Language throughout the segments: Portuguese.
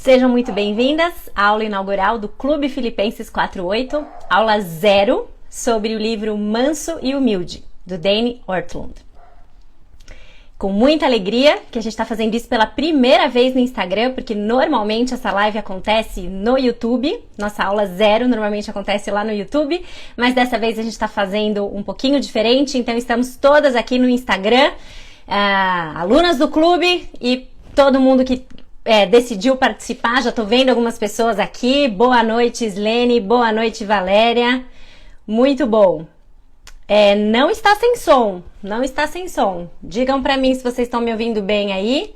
Sejam muito bem-vindas à aula inaugural do Clube Filipenses 48, aula 0, sobre o livro Manso e Humilde, do Dane Ortlund. Com muita alegria que a gente está fazendo isso pela primeira vez no Instagram, porque normalmente essa live acontece no YouTube, nossa aula 0 normalmente acontece lá no YouTube, mas dessa vez a gente está fazendo um pouquinho diferente, então estamos todas aqui no Instagram, alunas do clube e todo mundo que decidiu participar. Já estou vendo algumas pessoas aqui. Boa noite, Slene. Boa noite, Valéria. Muito bom. Não está sem som. Não está sem som. Digam para mim se vocês estão me ouvindo bem aí.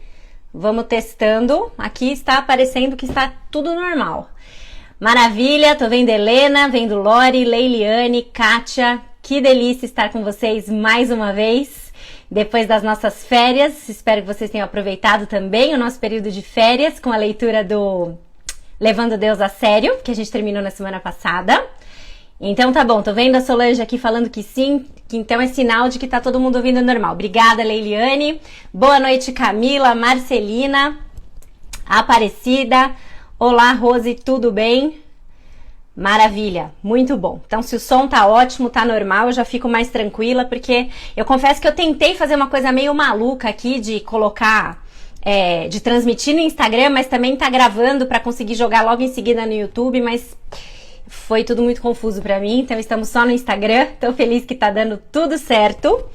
Vamos testando. Aqui está aparecendo que está tudo normal. Maravilha. Tô vendo Helena, vendo Lori, Leiliane, Kátia. Que delícia estar com vocês mais uma vez. Depois das nossas férias, espero que vocês tenham aproveitado também o nosso período de férias com a leitura do Levando Deus a Sério, que a gente terminou na semana passada. Então tá bom, tô vendo a Solange aqui falando que sim, que então é sinal de que tá todo mundo ouvindo normal. Obrigada, Leiliane. Boa noite, Camila, Marcelina, Aparecida. Olá, Rose, tudo bem? Maravilha, muito bom. Então, se o som tá ótimo, tá normal, eu já fico mais tranquila, porque eu confesso que eu tentei fazer uma coisa meio maluca aqui de colocar, de transmitir no Instagram, mas também tá gravando para conseguir jogar logo em seguida no YouTube, mas foi tudo muito confuso para mim, então estamos só no Instagram. Tô feliz que tá dando tudo certo.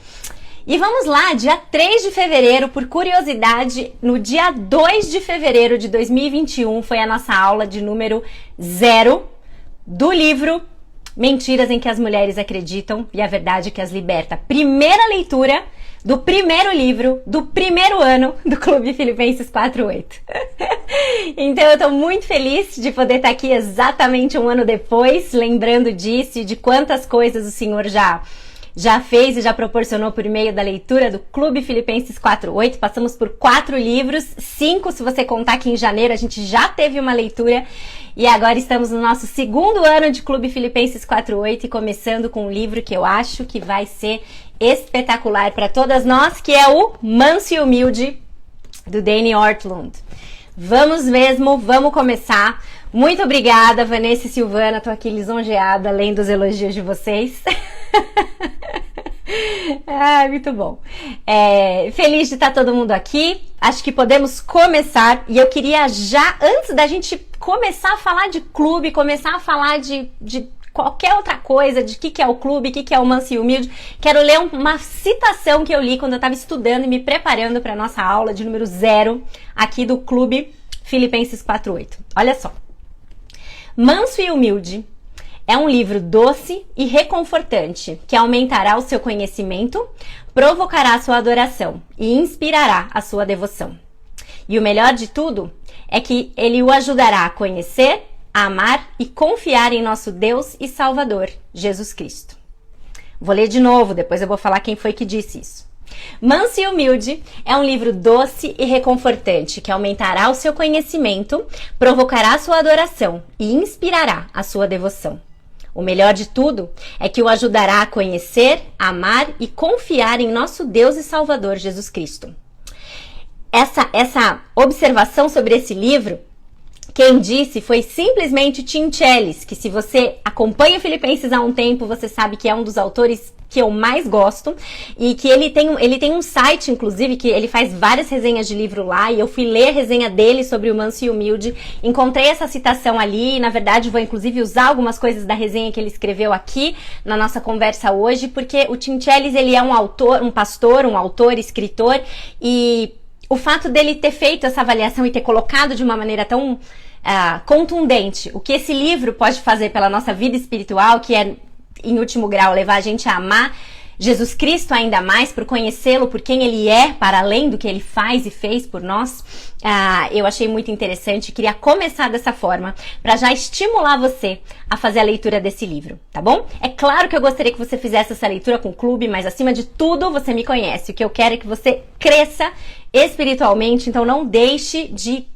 E vamos lá, dia 3 de fevereiro, por curiosidade, no dia 2 de fevereiro de 2021 foi a nossa aula de número 0 do livro Mentiras em que as Mulheres Acreditam e a Verdade que as Liberta. Primeira leitura do primeiro livro do primeiro ano do Clube Filipenses 48. Então eu tô muito feliz de poder estar aqui exatamente um ano depois, lembrando disso e de quantas coisas o Senhor já fez e já proporcionou por meio da leitura do Clube Filipenses 48. Passamos por 4 livros, 5 se você contar que em janeiro a gente já teve uma leitura. E agora estamos no nosso segundo ano de Clube Filipenses 48 e começando com um livro que eu acho que vai ser espetacular para todas nós, que é o Manso e Humilde, do Dane Ortlund. Vamos mesmo, vamos começar. Muito obrigada, Vanessa e Silvana, tô aqui lisonjeada, além dos elogios de vocês. Muito bom. Feliz de estar todo mundo aqui. Acho que podemos começar. E eu queria já, antes da gente começar a falar de clube, começar a falar de qualquer outra coisa, de o que é o clube, o que é o Manso e Humilde, quero ler uma citação que eu li quando eu estava estudando e me preparando para a nossa aula de número 0 aqui do Clube Filipenses 48. Olha só. Manso e Humilde é um livro doce e reconfortante que aumentará o seu conhecimento, provocará a sua adoração e inspirará a sua devoção. E o melhor de tudo é que ele o ajudará a conhecer, a amar e confiar em nosso Deus e Salvador, Jesus Cristo. Vou ler de novo, depois eu vou falar quem foi que disse isso. Manso e Humilde é um livro doce e reconfortante que aumentará o seu conhecimento, provocará a sua adoração e inspirará a sua devoção. O melhor de tudo é que o ajudará a conhecer, amar e confiar em nosso Deus e Salvador Jesus Cristo. Essa observação sobre esse livro, quem disse foi simplesmente Tim Challies, que se você acompanha Filipenses há um tempo, você sabe que é um dos autores que eu mais gosto, e que ele tem um site, inclusive, que ele faz várias resenhas de livro lá, e eu fui ler a resenha dele sobre o Manso e Humilde, encontrei essa citação ali, e na verdade vou inclusive usar algumas coisas da resenha que ele escreveu aqui na nossa conversa hoje, porque o Tim Challies, ele é um autor, um pastor, um autor, escritor, e o fato dele ter feito essa avaliação e ter colocado de uma maneira tão contundente o que esse livro pode fazer pela nossa vida espiritual, que é, em último grau, levar a gente a amar Jesus Cristo ainda mais, por conhecê-lo, por quem ele é, para além do que ele faz e fez por nós, eu achei muito interessante. Queria começar dessa forma, para já estimular você a fazer a leitura desse livro, tá bom? É claro que eu gostaria que você fizesse essa leitura com o clube, mas acima de tudo, você me conhece. O que eu quero é que você cresça espiritualmente, então não deixe de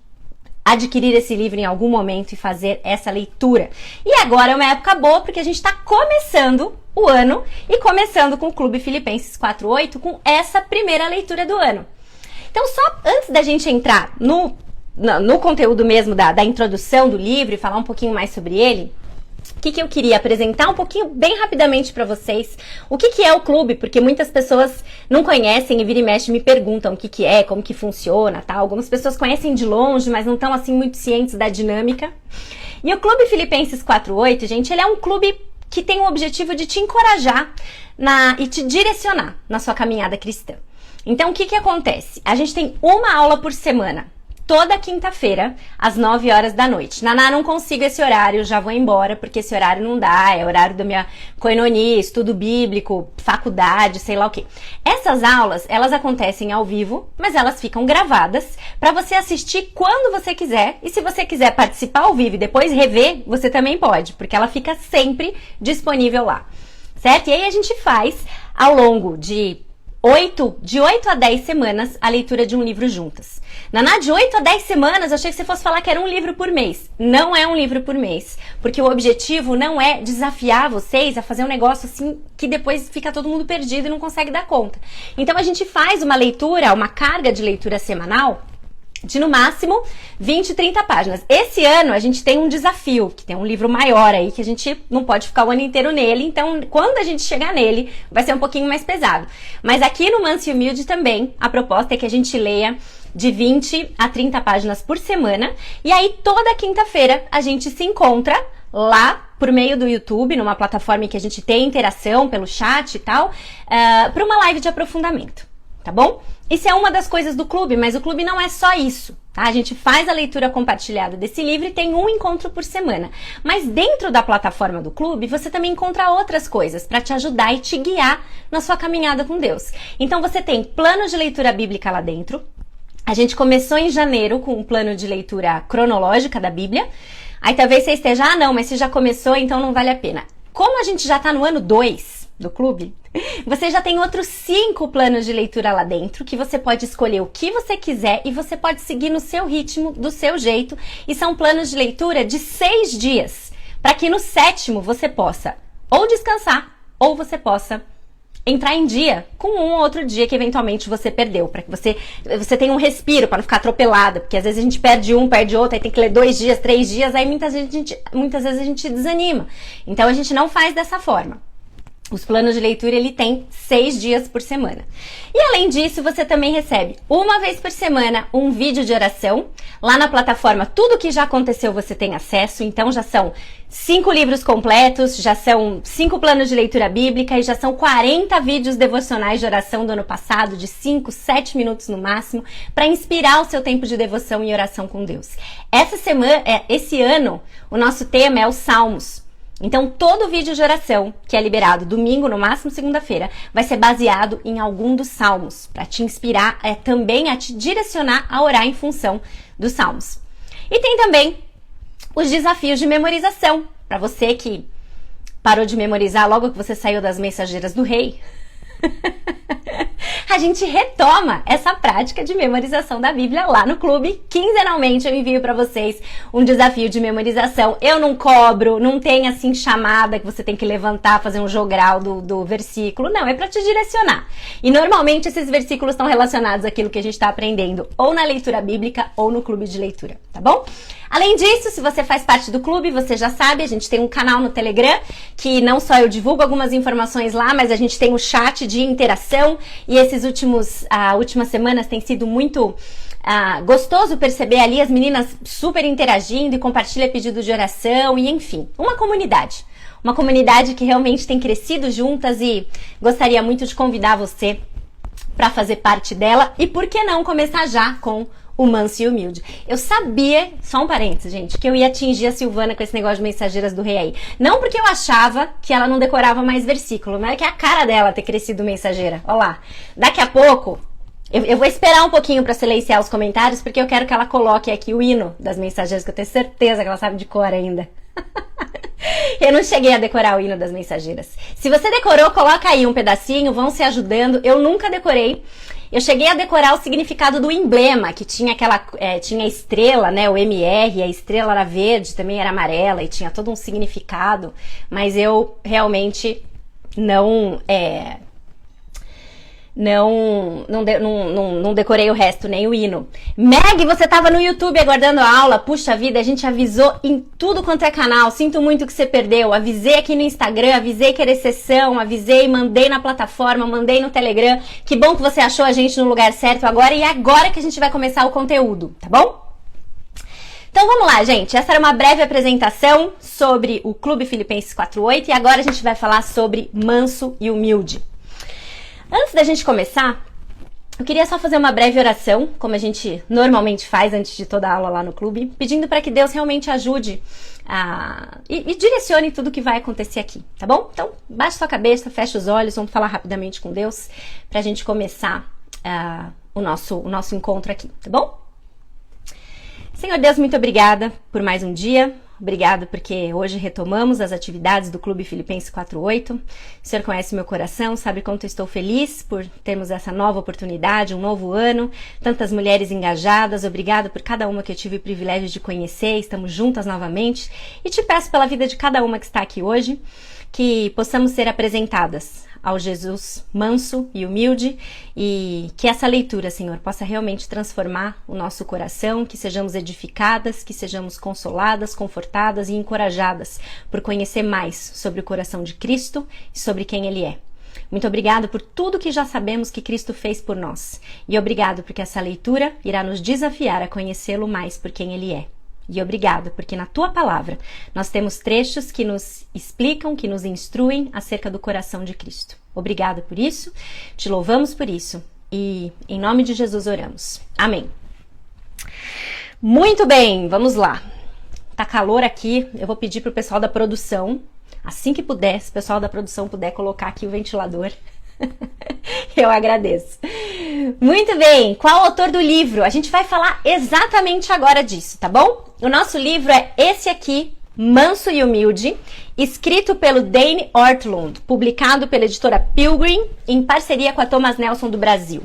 adquirir esse livro em algum momento e fazer essa leitura. E agora é uma época boa, porque a gente está começando o ano e começando com o Clube Filipenses 48 com essa primeira leitura do ano. Então, só antes da gente entrar no conteúdo mesmo da introdução do livro e falar um pouquinho mais sobre ele, o que eu queria apresentar um pouquinho, bem rapidamente para vocês, o que é o clube, porque muitas pessoas não conhecem e vira e mexe me perguntam o que é, como que funciona, tá? Algumas pessoas conhecem de longe, mas não estão assim muito cientes da dinâmica. E o Clube Filipenses 4.8, gente, ele é um clube que tem o objetivo de te encorajar e te direcionar na sua caminhada cristã. Então, o que acontece? A gente tem uma aula por semana, toda quinta-feira, às 9 horas da noite. Naná, não consigo esse horário, já vou embora, porque esse horário não dá, é horário da minha coinonia, estudo bíblico, faculdade, sei lá o quê. Essas aulas, elas acontecem ao vivo, mas elas ficam gravadas para você assistir quando você quiser. E se você quiser participar ao vivo e depois rever, você também pode, porque ela fica sempre disponível lá, certo? E aí a gente faz, ao longo de 8 a 10 semanas, a leitura de um livro juntas. Naná, de 8 a 10 semanas, eu achei que você fosse falar que era um livro por mês. Não é um livro por mês, porque o objetivo não é desafiar vocês a fazer um negócio assim que depois fica todo mundo perdido e não consegue dar conta. Então a gente faz uma leitura, uma carga de leitura semanal de no máximo 20, 30 páginas. Esse ano a gente tem um desafio, que tem um livro maior aí, que a gente não pode ficar o ano inteiro nele, então quando a gente chegar nele, vai ser um pouquinho mais pesado. Mas aqui no Manso e Humilde também, a proposta é que a gente leia de 20 a 30 páginas por semana, e aí toda quinta-feira a gente se encontra lá por meio do YouTube, numa plataforma em que a gente tem interação pelo chat e tal, para uma live de aprofundamento, tá bom? Isso é uma das coisas do clube, mas o clube não é só isso, tá? A gente faz a leitura compartilhada desse livro e tem um encontro por semana. Mas dentro da plataforma do clube, você também encontra outras coisas para te ajudar e te guiar na sua caminhada com Deus. Então você tem plano de leitura bíblica lá dentro. A gente começou em janeiro com um plano de leitura cronológica da Bíblia. Aí talvez você esteja, não, mas se já começou, então não vale a pena. Como a gente já está no ano 2 do clube, você já tem outros 5 planos de leitura lá dentro, que você pode escolher o que você quiser e você pode seguir no seu ritmo, do seu jeito. E são planos de leitura de 6 dias, para que no 7º você possa ou descansar, ou você possa entrar em dia com um ou outro dia que eventualmente você perdeu, para que você tenha um respiro, para não ficar atropelada, porque às vezes a gente perde um, perde outro, aí tem que ler 2 dias, 3 dias, aí muitas vezes a gente desanima. Então a gente não faz dessa forma. Os planos de leitura, ele tem 6 dias por semana. E além disso, você também recebe uma vez por semana um vídeo de oração. Lá na plataforma, tudo que já aconteceu você tem acesso. Então já são 5 livros completos, já são 5 planos de leitura bíblica e já são 40 vídeos devocionais de oração do ano passado, de 5, 7 minutos no máximo, para inspirar o seu tempo de devoção e oração com Deus. Esse ano, o nosso tema é os Salmos. Então, todo vídeo de oração, que é liberado domingo, no máximo segunda-feira, vai ser baseado em algum dos salmos, para te inspirar também a te direcionar a orar em função dos salmos. E tem também os desafios de memorização, para você que parou de memorizar logo que você saiu das mensageiras do rei. A gente retoma essa prática de memorização da Bíblia lá no clube. Quinzenalmente eu envio para vocês um desafio de memorização. Eu não cobro, não tem assim chamada que você tem que levantar, fazer um jogral do versículo. Não, é para te direcionar. E normalmente esses versículos estão relacionados àquilo que a gente está aprendendo ou na leitura bíblica ou no clube de leitura, tá bom? Além disso, se você faz parte do clube, você já sabe, a gente tem um canal no Telegram, que não só eu divulgo algumas informações lá, mas a gente tem um chat de interação, e esses últimas semanas tem sido muito gostoso perceber ali as meninas super interagindo e compartilham pedidos de oração, e enfim, uma comunidade. Uma comunidade que realmente tem crescido juntas e gostaria muito de convidar você para fazer parte dela, e por que não começar já com o Manso e Humilde. Eu sabia, só um parênteses, gente, que eu ia atingir a Silvana com esse negócio de mensageiras do rei aí. Não porque eu achava que ela não decorava mais versículo, mas é que é a cara dela ter crescido mensageira. Olha lá. Daqui a pouco, eu vou esperar um pouquinho para silenciar os comentários, porque eu quero que ela coloque aqui o hino das mensageiras, que eu tenho certeza que ela sabe de cor ainda. Eu não cheguei a decorar o hino das mensageiras. Se você decorou, coloca aí um pedacinho, vão se ajudando. Eu nunca decorei. Eu cheguei a decorar o significado do emblema, que tinha tinha a estrela, né, o MR, a estrela era verde, também era amarela e tinha todo um significado, mas eu realmente não decorei o resto, nem o hino. Meg, você tava no YouTube aguardando a aula. Puxa vida, a gente avisou em tudo quanto é canal. Sinto muito que você perdeu. Avisei aqui no Instagram, avisei que era exceção, avisei, mandei na plataforma, mandei no Telegram. Que bom que você achou a gente no lugar certo agora, e agora que a gente vai começar o conteúdo, tá bom? Então vamos lá, gente. Essa era uma breve apresentação sobre o Clube Filipenses 4.8 e agora a gente vai falar sobre manso e humilde. Antes da gente começar, eu queria só fazer uma breve oração, como a gente normalmente faz antes de toda a aula lá no clube, pedindo para que Deus realmente ajude e direcione tudo que vai acontecer aqui, tá bom? Então, baixe sua cabeça, feche os olhos, vamos falar rapidamente com Deus para a gente começar o nosso encontro aqui, tá bom? Senhor Deus, muito obrigada por mais um dia. Obrigado porque hoje retomamos as atividades do Clube Filipenses 4.8. O Senhor conhece meu coração, sabe quanto eu estou feliz por termos essa nova oportunidade, um novo ano, tantas mulheres engajadas. Obrigado por cada uma que eu tive o privilégio de conhecer, estamos juntas novamente. E te peço pela vida de cada uma que está aqui hoje, que possamos ser apresentadas ao Jesus manso e humilde e que essa leitura, Senhor, possa realmente transformar o nosso coração, que sejamos edificadas, que sejamos consoladas, confortadas e encorajadas por conhecer mais sobre o coração de Cristo e sobre quem Ele é. Muito obrigado por tudo que já sabemos que Cristo fez por nós e obrigado porque essa leitura irá nos desafiar a conhecê-lo mais por quem Ele é. E obrigado, porque na Tua Palavra nós temos trechos que nos explicam, que nos instruem acerca do coração de Cristo. Obrigado por isso, te louvamos por isso e em nome de Jesus oramos. Amém. Muito bem, vamos lá. Tá calor aqui, eu vou pedir pro pessoal da produção, assim que puder, se o pessoal da produção puder colocar aqui o ventilador, eu agradeço. Muito bem, qual o autor do livro? A gente vai falar exatamente agora disso, tá bom? O nosso livro é esse aqui, Manso e Humilde, escrito pelo Dane Ortlund, publicado pela editora Pilgrim, em parceria com a Thomas Nelson do Brasil.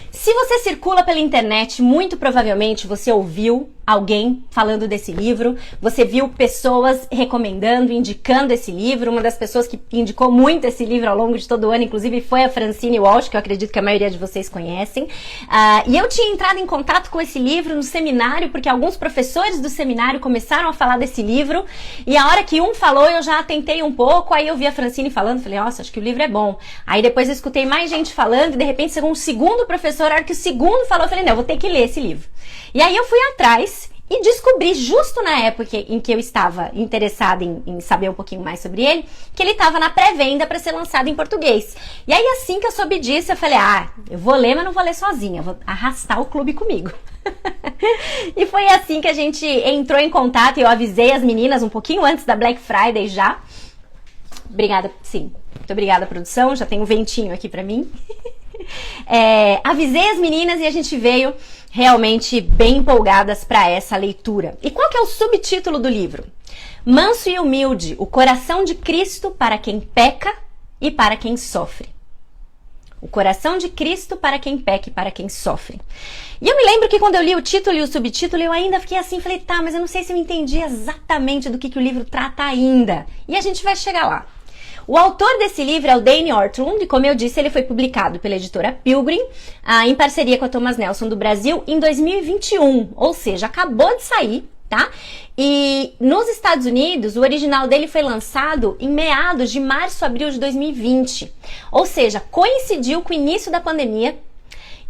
Se você circula pela internet, muito provavelmente você ouviu alguém falando desse livro, você viu pessoas recomendando, indicando esse livro. Uma das pessoas que indicou muito esse livro ao longo de todo o ano, inclusive, foi a Francine Walsh, que eu acredito que a maioria de vocês conhecem. E eu tinha entrado em contato com esse livro no seminário, porque alguns professores do seminário começaram a falar desse livro, e a hora que um falou, eu já tentei um pouco, aí eu vi a Francine falando, falei, nossa, acho que o livro é bom. Aí depois eu escutei mais gente falando, e de repente, segundo um segundo professor, a hora que o segundo falou, eu falei, não, eu vou ter que ler esse livro. E aí eu fui atrás e descobri, justo na época em que eu estava interessada em saber um pouquinho mais sobre ele, que ele estava na pré-venda para ser lançado em português. E aí, assim que eu soube disso, eu falei, eu vou ler, mas não vou ler sozinha, eu vou arrastar o clube comigo. E foi assim que a gente entrou em contato e eu avisei as meninas um pouquinho antes da Black Friday já. Obrigada, sim, muito obrigada, produção, já tem um ventinho aqui para mim. Avisei as meninas e a gente veio realmente bem empolgadas para essa leitura. E qual que é o subtítulo do livro? Manso e humilde, o coração de Cristo para quem peca e para quem sofre. O coração de Cristo para quem peca e para quem sofre. E eu me lembro que quando eu li o título e o subtítulo, eu ainda fiquei assim, falei, tá, mas eu não sei se eu entendi exatamente do que o livro trata ainda. E a gente vai chegar lá. O autor desse livro é o Dane Ortlund, e como eu disse, ele foi publicado pela editora Pilgrim, em parceria com a Thomas Nelson do Brasil, em 2021, ou seja, acabou de sair, tá? E nos Estados Unidos, o original dele foi lançado em meados de março, abril de 2020, ou seja, coincidiu com o início da pandemia.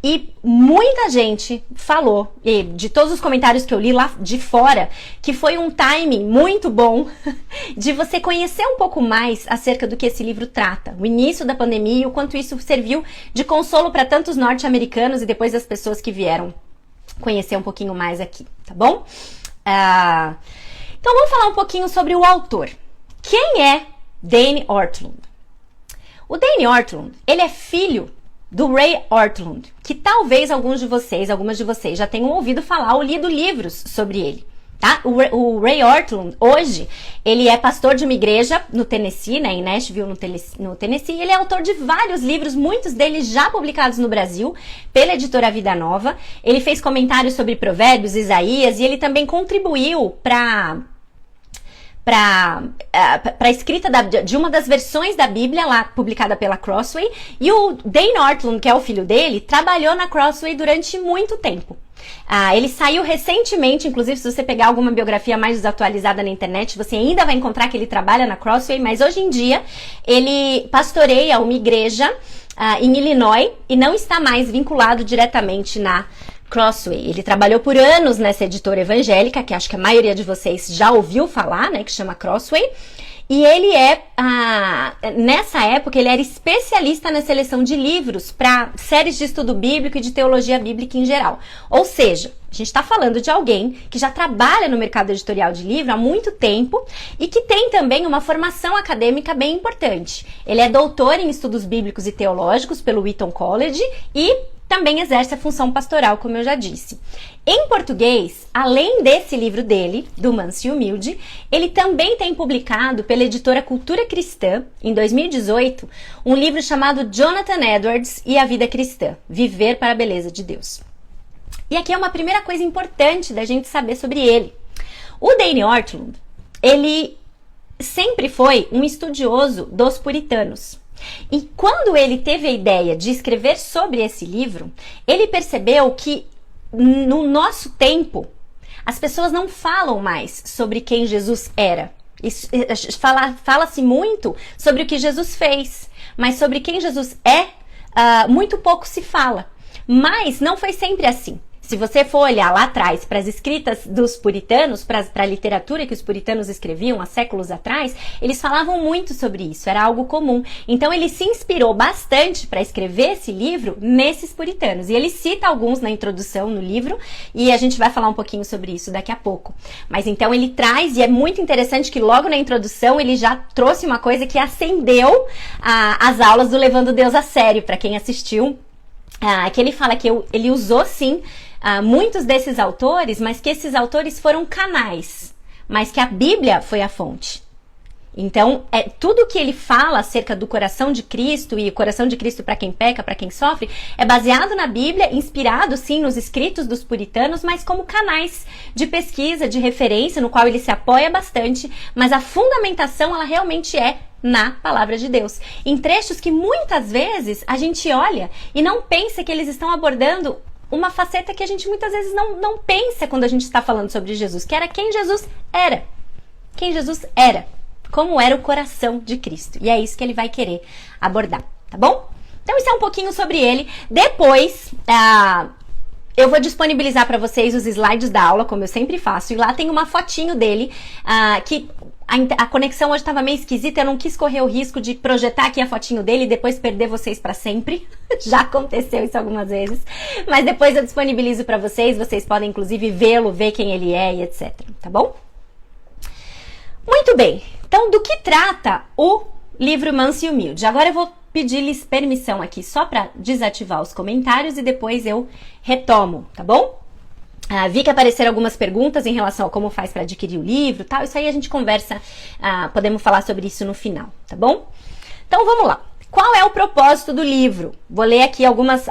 E muita gente falou, e de todos os comentários que eu li lá de fora, que foi um timing muito bom de você conhecer um pouco mais acerca do que esse livro trata. O início da pandemia e o quanto isso serviu de consolo para tantos norte-americanos e depois as pessoas que vieram conhecer um pouquinho mais aqui, tá bom? Então vamos falar um pouquinho sobre o autor. Quem é Dane Ortlund? O Dane Ortlund, ele é filho do Ray Ortlund, que talvez algumas de vocês já tenham ouvido falar ou lido livros sobre ele, tá? O Ray Ortlund, hoje, ele é pastor de uma igreja no Tennessee, né, em Nashville, no Tennessee, e ele é autor de vários livros, muitos deles já publicados no Brasil, pela editora Vida Nova. Ele fez comentários sobre Provérbios, Isaías, e ele também contribuiu para para a escrita de uma das versões da Bíblia lá publicada pela Crossway, e o Dane Ortlund, que é o filho dele, trabalhou na Crossway durante muito tempo. Ele saiu recentemente, inclusive se você pegar alguma biografia mais desatualizada na internet, você ainda vai encontrar que ele trabalha na Crossway, mas hoje em dia ele pastoreia uma igreja em Illinois e não está mais vinculado diretamente na Crossway. Ele trabalhou por anos nessa editora evangélica, que acho que a maioria de vocês já ouviu falar, né, que chama Crossway. E ele nessa época, ele era especialista na seleção de livros para séries de estudo bíblico e de teologia bíblica em geral. Ou seja, a gente está falando de alguém que já trabalha no mercado editorial de livro há muito tempo e que tem também uma formação acadêmica bem importante. Ele é doutor em estudos bíblicos e teológicos pelo Wheaton College e também exerce a função pastoral, como eu já disse. Em português, além desse livro dele, do Manso e Humilde, ele também tem publicado pela editora Cultura Cristã, em 2018, um livro chamado Jonathan Edwards e a Vida Cristã, Viver para a Beleza de Deus. E aqui é uma primeira coisa importante da gente saber sobre ele. O Dane Ortlund, ele sempre foi um estudioso dos puritanos. E quando ele teve a ideia de escrever sobre esse livro, ele percebeu que no nosso tempo as pessoas não falam mais sobre quem Jesus era. Fala-se muito sobre o que Jesus fez, mas sobre quem Jesus é, muito pouco se fala. Mas não foi sempre assim. Se você for olhar lá atrás para as escritas dos puritanos, para a literatura que os puritanos escreviam há séculos atrás, eles falavam muito sobre isso, era algo comum. Então ele se inspirou bastante para escrever esse livro nesses puritanos. E ele cita alguns na introdução no livro, e a gente vai falar um pouquinho sobre isso daqui a pouco. Mas então ele traz, e é muito interessante que logo na introdução ele já trouxe uma coisa que acendeu as aulas do Levando Deus a Sério, para quem assistiu, que ele fala que ele usou sim muitos desses autores, mas que esses autores foram canais, mas que a Bíblia foi a fonte. Então, tudo que ele fala acerca do coração de Cristo, e o coração de Cristo para quem peca, para quem sofre, é baseado na Bíblia, inspirado sim nos escritos dos puritanos, mas como canais de pesquisa, de referência, no qual ele se apoia bastante, mas a fundamentação, ela realmente é na palavra de Deus. Em trechos que muitas vezes a gente olha e não pensa que eles estão abordando uma faceta que a gente muitas vezes não pensa quando a gente está falando sobre Jesus, que era quem Jesus era. Quem Jesus era. Como era o coração de Cristo. E é isso que ele vai querer abordar, tá bom? Então isso é um pouquinho sobre ele. Depois, eu vou disponibilizar para vocês os slides da aula, como eu sempre faço. E lá tem uma fotinho dele, que a conexão hoje estava meio esquisita, eu não quis correr o risco de projetar aqui a fotinho dele e depois perder vocês para sempre. Já aconteceu isso algumas vezes. Mas depois eu disponibilizo para vocês podem inclusive vê-lo, ver quem ele é e etc. Tá bom? Muito bem. Então, do que trata o livro Manso e Humilde? Agora eu vou pedir-lhes permissão aqui só para desativar os comentários e depois eu retomo, tá bom? Vi que apareceram algumas perguntas em relação a como faz para adquirir o livro, tal. Isso aí a gente conversa, podemos falar sobre isso no final, tá bom? Então vamos lá. Qual é o propósito do livro? Vou ler aqui algumas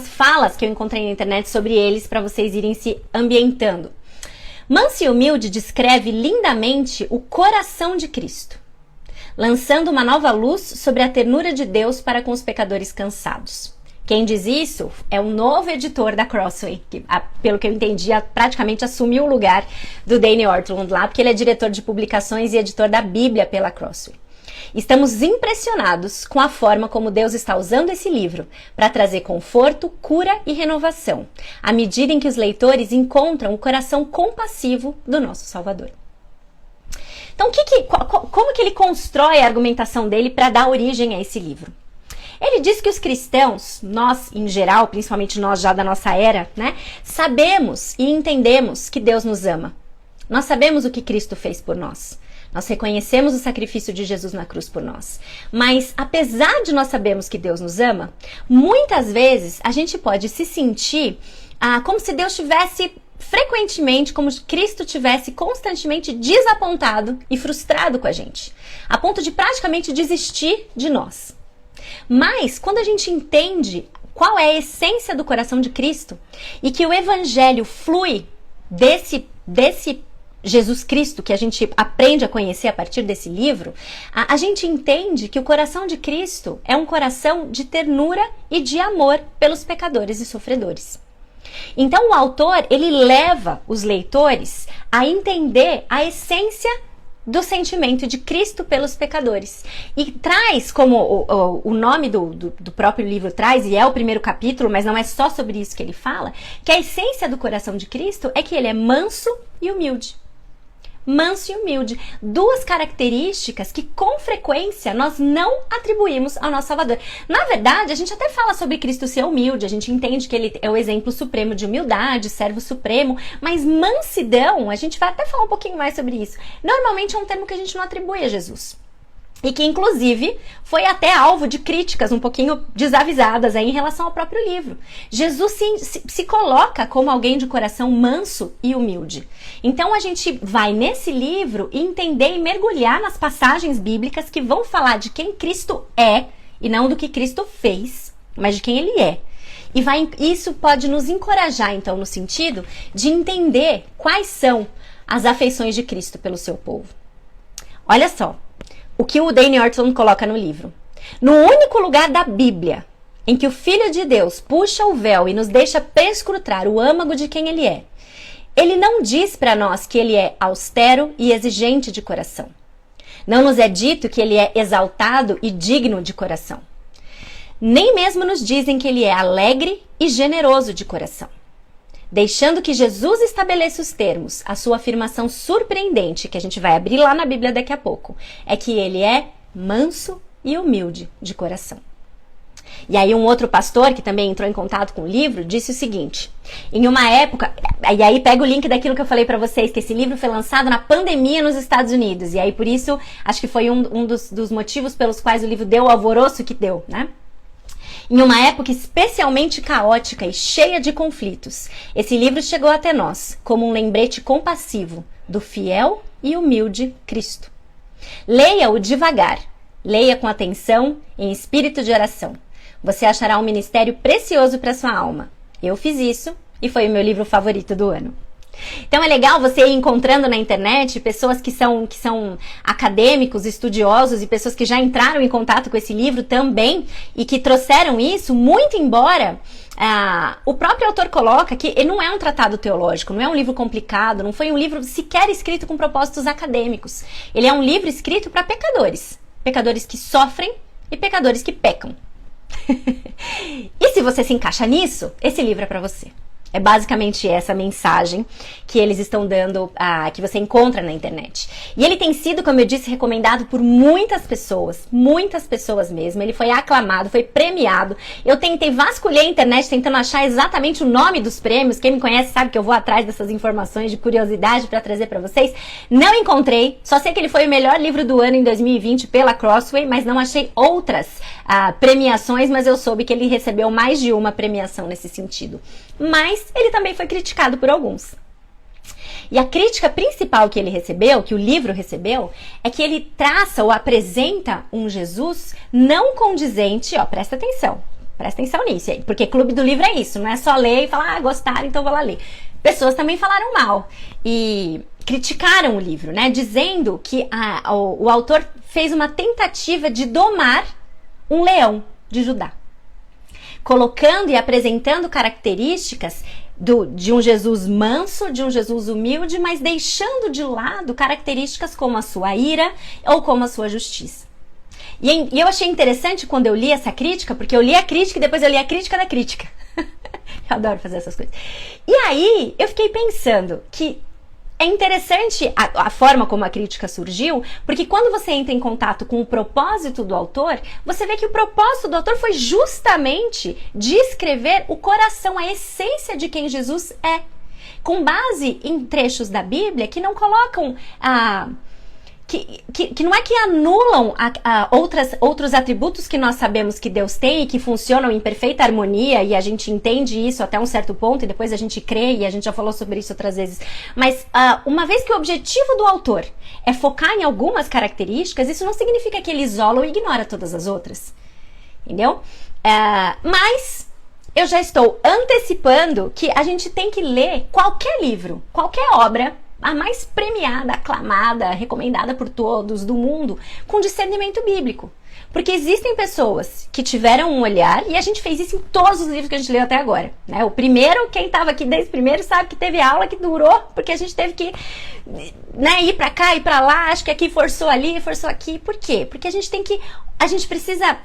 falas que eu encontrei na internet sobre eles para vocês irem se ambientando. Manso e Humilde descreve lindamente o coração de Cristo, lançando uma nova luz sobre a ternura de Deus para com os pecadores cansados. Quem diz isso é um novo editor da Crossway, que, pelo que eu entendi, praticamente assumiu o lugar do Dane Ortlund lá, porque ele é diretor de publicações e editor da Bíblia pela Crossway. Estamos impressionados com a forma como Deus está usando esse livro para trazer conforto, cura e renovação, à medida em que os leitores encontram o coração compassivo do nosso Salvador. Então, como que ele constrói a argumentação dele para dar origem a esse livro? Ele diz que os cristãos, nós em geral, principalmente nós já da nossa era, né, sabemos e entendemos que Deus nos ama. Nós sabemos o que Cristo fez por nós. Nós reconhecemos o sacrifício de Jesus na cruz por nós. Mas, apesar de nós sabermos que Deus nos ama, muitas vezes a gente pode se sentir como se Deus tivesse frequentemente, como Cristo tivesse constantemente desapontado e frustrado com a gente, a ponto de praticamente desistir de nós. Mas, quando a gente entende qual é a essência do coração de Cristo e que o Evangelho flui desse Jesus Cristo, que a gente aprende a conhecer a partir desse livro, a gente entende que o coração de Cristo é um coração de ternura e de amor pelos pecadores e sofredores. Então o autor, ele leva os leitores a entender a essência do sentimento de Cristo pelos pecadores. E traz, como o nome do próprio livro traz, e é o primeiro capítulo, mas não é só sobre isso que ele fala, que a essência do coração de Cristo é que ele é manso e humilde. Manso e humilde. Duas características que com frequência nós não atribuímos ao nosso Salvador. Na verdade, a gente até fala sobre Cristo ser humilde, a gente entende que ele é o exemplo supremo de humildade, servo supremo, mas mansidão, a gente vai até falar um pouquinho mais sobre isso. Normalmente é um termo que a gente não atribui a Jesus. E que, inclusive, foi até alvo de críticas um pouquinho desavisadas aí em relação ao próprio livro. Jesus se coloca como alguém de coração manso e humilde. Então, a gente vai nesse livro entender e mergulhar nas passagens bíblicas que vão falar de quem Cristo é, e não do que Cristo fez, mas de quem ele é. Isso pode nos encorajar, então, no sentido de entender quais são as afeições de Cristo pelo seu povo. Olha só. O que o Dane Ortlund coloca no livro. No único lugar da Bíblia em que o Filho de Deus puxa o véu e nos deixa perscrutar o âmago de quem ele é, ele não diz para nós que ele é austero e exigente de coração. Não nos é dito que ele é exaltado e digno de coração. Nem mesmo nos dizem que ele é alegre e generoso de coração. Deixando que Jesus estabeleça os termos, a sua afirmação surpreendente, que a gente vai abrir lá na Bíblia daqui a pouco, é que ele é manso e humilde de coração. E aí um outro pastor, que também entrou em contato com o livro, disse o seguinte, em uma época, e aí pega o link daquilo que eu falei para vocês, que esse livro foi lançado na pandemia nos Estados Unidos, e aí por isso, acho que foi um dos motivos pelos quais o livro deu o alvoroço que deu, né? Em uma época especialmente caótica e cheia de conflitos, esse livro chegou até nós como um lembrete compassivo do fiel e humilde Cristo. Leia-o devagar, leia com atenção, em espírito de oração. Você achará um ministério precioso para sua alma. Eu fiz isso e foi o meu livro favorito do ano. Então é legal você ir encontrando na internet pessoas que são acadêmicos, estudiosos e pessoas que já entraram em contato com esse livro também e que trouxeram isso, muito embora o próprio autor coloca que ele não é um tratado teológico, não é um livro complicado, não foi um livro sequer escrito com propósitos acadêmicos. Ele é um livro escrito para pecadores, pecadores que sofrem e pecadores que pecam. E se você se encaixa nisso, esse livro é para você. É basicamente essa mensagem que eles estão dando, que você encontra na internet. E ele tem sido, como eu disse, recomendado por muitas pessoas mesmo. Ele foi aclamado, foi premiado. Eu tentei vasculhar a internet tentando achar exatamente o nome dos prêmios. Quem me conhece sabe que eu vou atrás dessas informações de curiosidade para trazer para vocês. Não encontrei, só sei que ele foi o melhor livro do ano em 2020 pela Crossway, mas não achei outras premiações, mas eu soube que ele recebeu mais de uma premiação nesse sentido. Mas ele também foi criticado por alguns. E a crítica principal que ele recebeu, que o livro recebeu, é que ele traça ou apresenta um Jesus não condizente, presta atenção nisso, porque Clube do Livro é isso, não é só ler e falar, gostaram, então vou lá ler. Pessoas também falaram mal e criticaram o livro, né, dizendo que o autor fez uma tentativa de domar um leão de Judá, colocando e apresentando características de um Jesus manso, de um Jesus humilde, mas deixando de lado características como a sua ira ou como a sua justiça. E eu achei interessante quando eu li essa crítica, porque eu li a crítica e depois eu li a crítica da crítica. Eu adoro fazer essas coisas. E aí eu fiquei pensando que é interessante a forma como a crítica surgiu, porque quando você entra em contato com o propósito do autor, você vê que o propósito do autor foi justamente descrever o coração, a essência de quem Jesus é, com base em trechos da Bíblia que não colocam que não é que anulam outros atributos que nós sabemos que Deus tem e que funcionam em perfeita harmonia, e a gente entende isso até um certo ponto e depois a gente crê, e a gente já falou sobre isso outras vezes, mas uma vez que o objetivo do autor é focar em algumas características, isso não significa que ele isola ou ignora todas as outras, entendeu? Mas eu já estou antecipando que a gente tem que ler qualquer livro, qualquer obra, a mais premiada, aclamada, recomendada por todos do mundo, com discernimento bíblico. Porque existem pessoas que tiveram um olhar, e a gente fez isso em todos os livros que a gente leu até agora, né? O primeiro, quem estava aqui desde o primeiro sabe que teve aula que durou, porque a gente teve que, né, ir pra cá, ir pra lá, acho que aqui forçou ali, forçou aqui. Por quê? Porque a gente precisa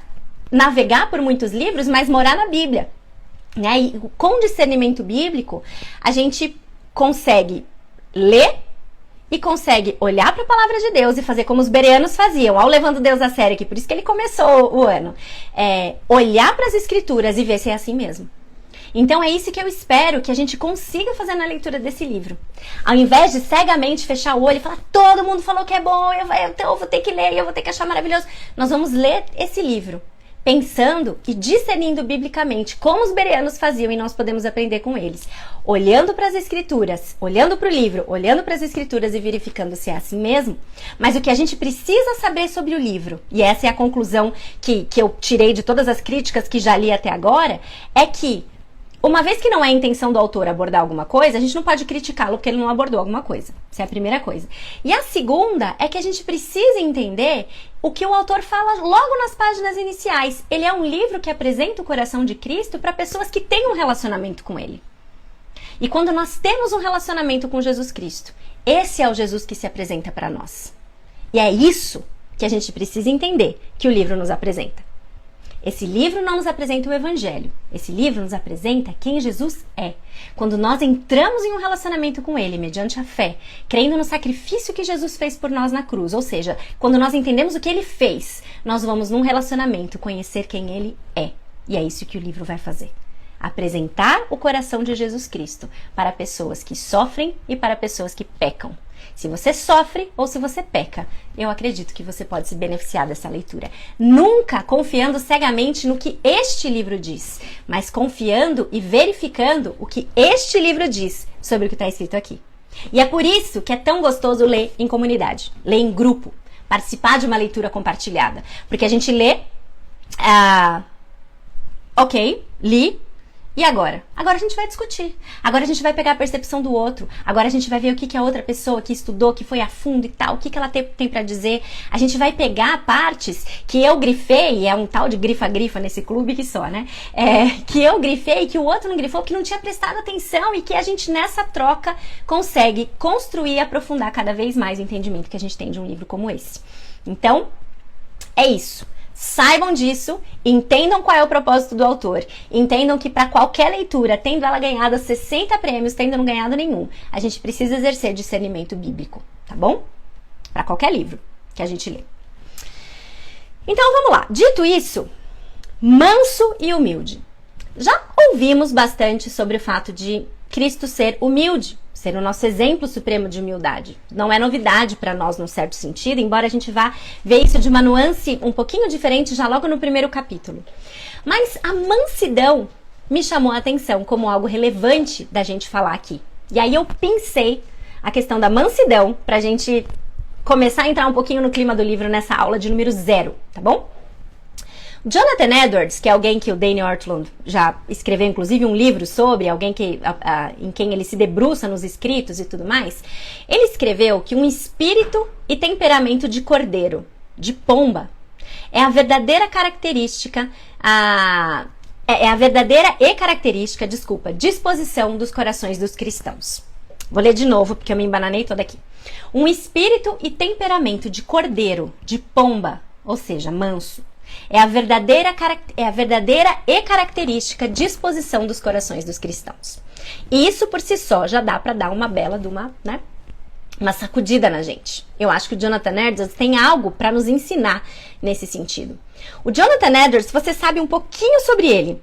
navegar por muitos livros, mas morar na Bíblia, né? E com discernimento bíblico, a gente consegue ler e consegue olhar para a palavra de Deus e fazer como os bereanos faziam, ao levando Deus a sério aqui, por isso que ele começou o ano, olhar para as escrituras e ver se é assim mesmo. Então é isso que eu espero que a gente consiga fazer na leitura desse livro. Ao invés de cegamente fechar o olho e falar, todo mundo falou que é bom, então eu vou ter que ler, eu vou ter que achar maravilhoso. Nós vamos ler esse livro, pensando e discernindo biblicamente como os bereanos faziam, e nós podemos aprender com eles. Olhando para as escrituras, olhando para o livro, olhando para as escrituras e verificando se é assim mesmo. Mas o que a gente precisa saber sobre o livro, e essa é a conclusão que eu tirei de todas as críticas que já li até agora, é que uma vez que não é a intenção do autor abordar alguma coisa, a gente não pode criticá-lo porque ele não abordou alguma coisa. Essa é a primeira coisa. E a segunda é que a gente precisa entender o que o autor fala logo nas páginas iniciais. Ele é um livro que apresenta o coração de Cristo para pessoas que têm um relacionamento com ele. E quando nós temos um relacionamento com Jesus Cristo, esse é o Jesus que se apresenta para nós. E é isso que a gente precisa entender que o livro nos apresenta. Esse livro não nos apresenta o Evangelho. Esse livro nos apresenta quem Jesus é. Quando nós entramos em um relacionamento com Ele, mediante a fé, crendo no sacrifício que Jesus fez por nós na cruz, ou seja, quando nós entendemos o que Ele fez, nós vamos num relacionamento conhecer quem Ele é. E é isso que o livro vai fazer. Apresentar o coração de Jesus Cristo para pessoas que sofrem e para pessoas que pecam. Se você sofre ou se você peca, eu acredito que você pode se beneficiar dessa leitura. Nunca confiando cegamente no que este livro diz, mas confiando e verificando o que este livro diz sobre o que está escrito aqui. E é por isso que é tão gostoso ler em comunidade, ler em grupo, participar de uma leitura compartilhada. Porque a gente lê, ok, li. E agora? Agora a gente vai discutir. Agora a gente vai pegar a percepção do outro. Agora a gente vai ver o que a outra pessoa que estudou, que foi a fundo e tal, o que ela tem pra dizer. A gente vai pegar partes que eu grifei, é um tal de grifa-grifa nesse clube que só, né? Que eu grifei, que o outro não grifou, que não tinha prestado atenção, e que a gente nessa troca consegue construir e aprofundar cada vez mais o entendimento que a gente tem de um livro como esse. Então, é isso. Saibam disso, entendam qual é o propósito do autor, entendam que para qualquer leitura, tendo ela ganhado 60 prêmios, tendo não ganhado nenhum, a gente precisa exercer discernimento bíblico, tá bom? Para qualquer livro que a gente lê. Então vamos lá, dito isso, manso e humilde. Já ouvimos bastante sobre o fato de Cristo ser humilde, ser o nosso exemplo supremo de humildade. Não é novidade para nós num certo sentido, embora a gente vá ver isso de uma nuance um pouquinho diferente já logo no primeiro capítulo. Mas a mansidão me chamou a atenção como algo relevante da gente falar aqui. E aí eu pensei a questão da mansidão para a gente começar a entrar um pouquinho no clima do livro nessa aula de número 0, tá bom? Jonathan Edwards, que é alguém que o Dane Ortlund já escreveu inclusive um livro sobre, alguém em quem ele se debruça nos escritos e tudo mais, ele escreveu que um espírito e temperamento de cordeiro, de pomba, é a verdadeira característica, disposição dos corações dos cristãos. Vou ler de novo, porque eu me embananei toda aqui. Um espírito e temperamento de cordeiro, de pomba, ou seja, manso, é a verdadeira e característica disposição dos corações dos cristãos. E isso por si só já dá para dar uma bela de uma sacudida na gente. Eu acho que o Jonathan Edwards tem algo para nos ensinar nesse sentido. O Jonathan Edwards, você sabe um pouquinho sobre ele.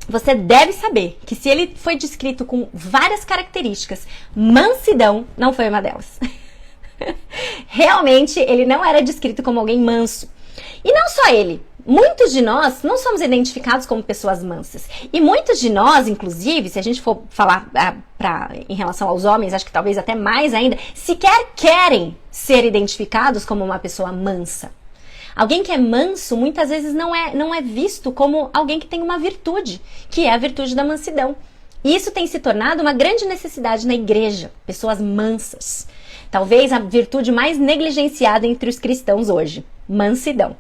Você deve saber que se ele foi descrito com várias características, mansidão não foi uma delas. Realmente, ele não era descrito como alguém manso. E não só ele, muitos de nós não somos identificados como pessoas mansas. E muitos de nós, inclusive, se a gente for falar em relação aos homens, acho que talvez até mais ainda, sequer querem ser identificados como uma pessoa mansa. Alguém que é manso, muitas vezes não é visto como alguém que tem uma virtude, que é a virtude da mansidão. Isso tem se tornado uma grande necessidade na igreja, pessoas mansas. Talvez a virtude mais negligenciada entre os cristãos hoje, mansidão.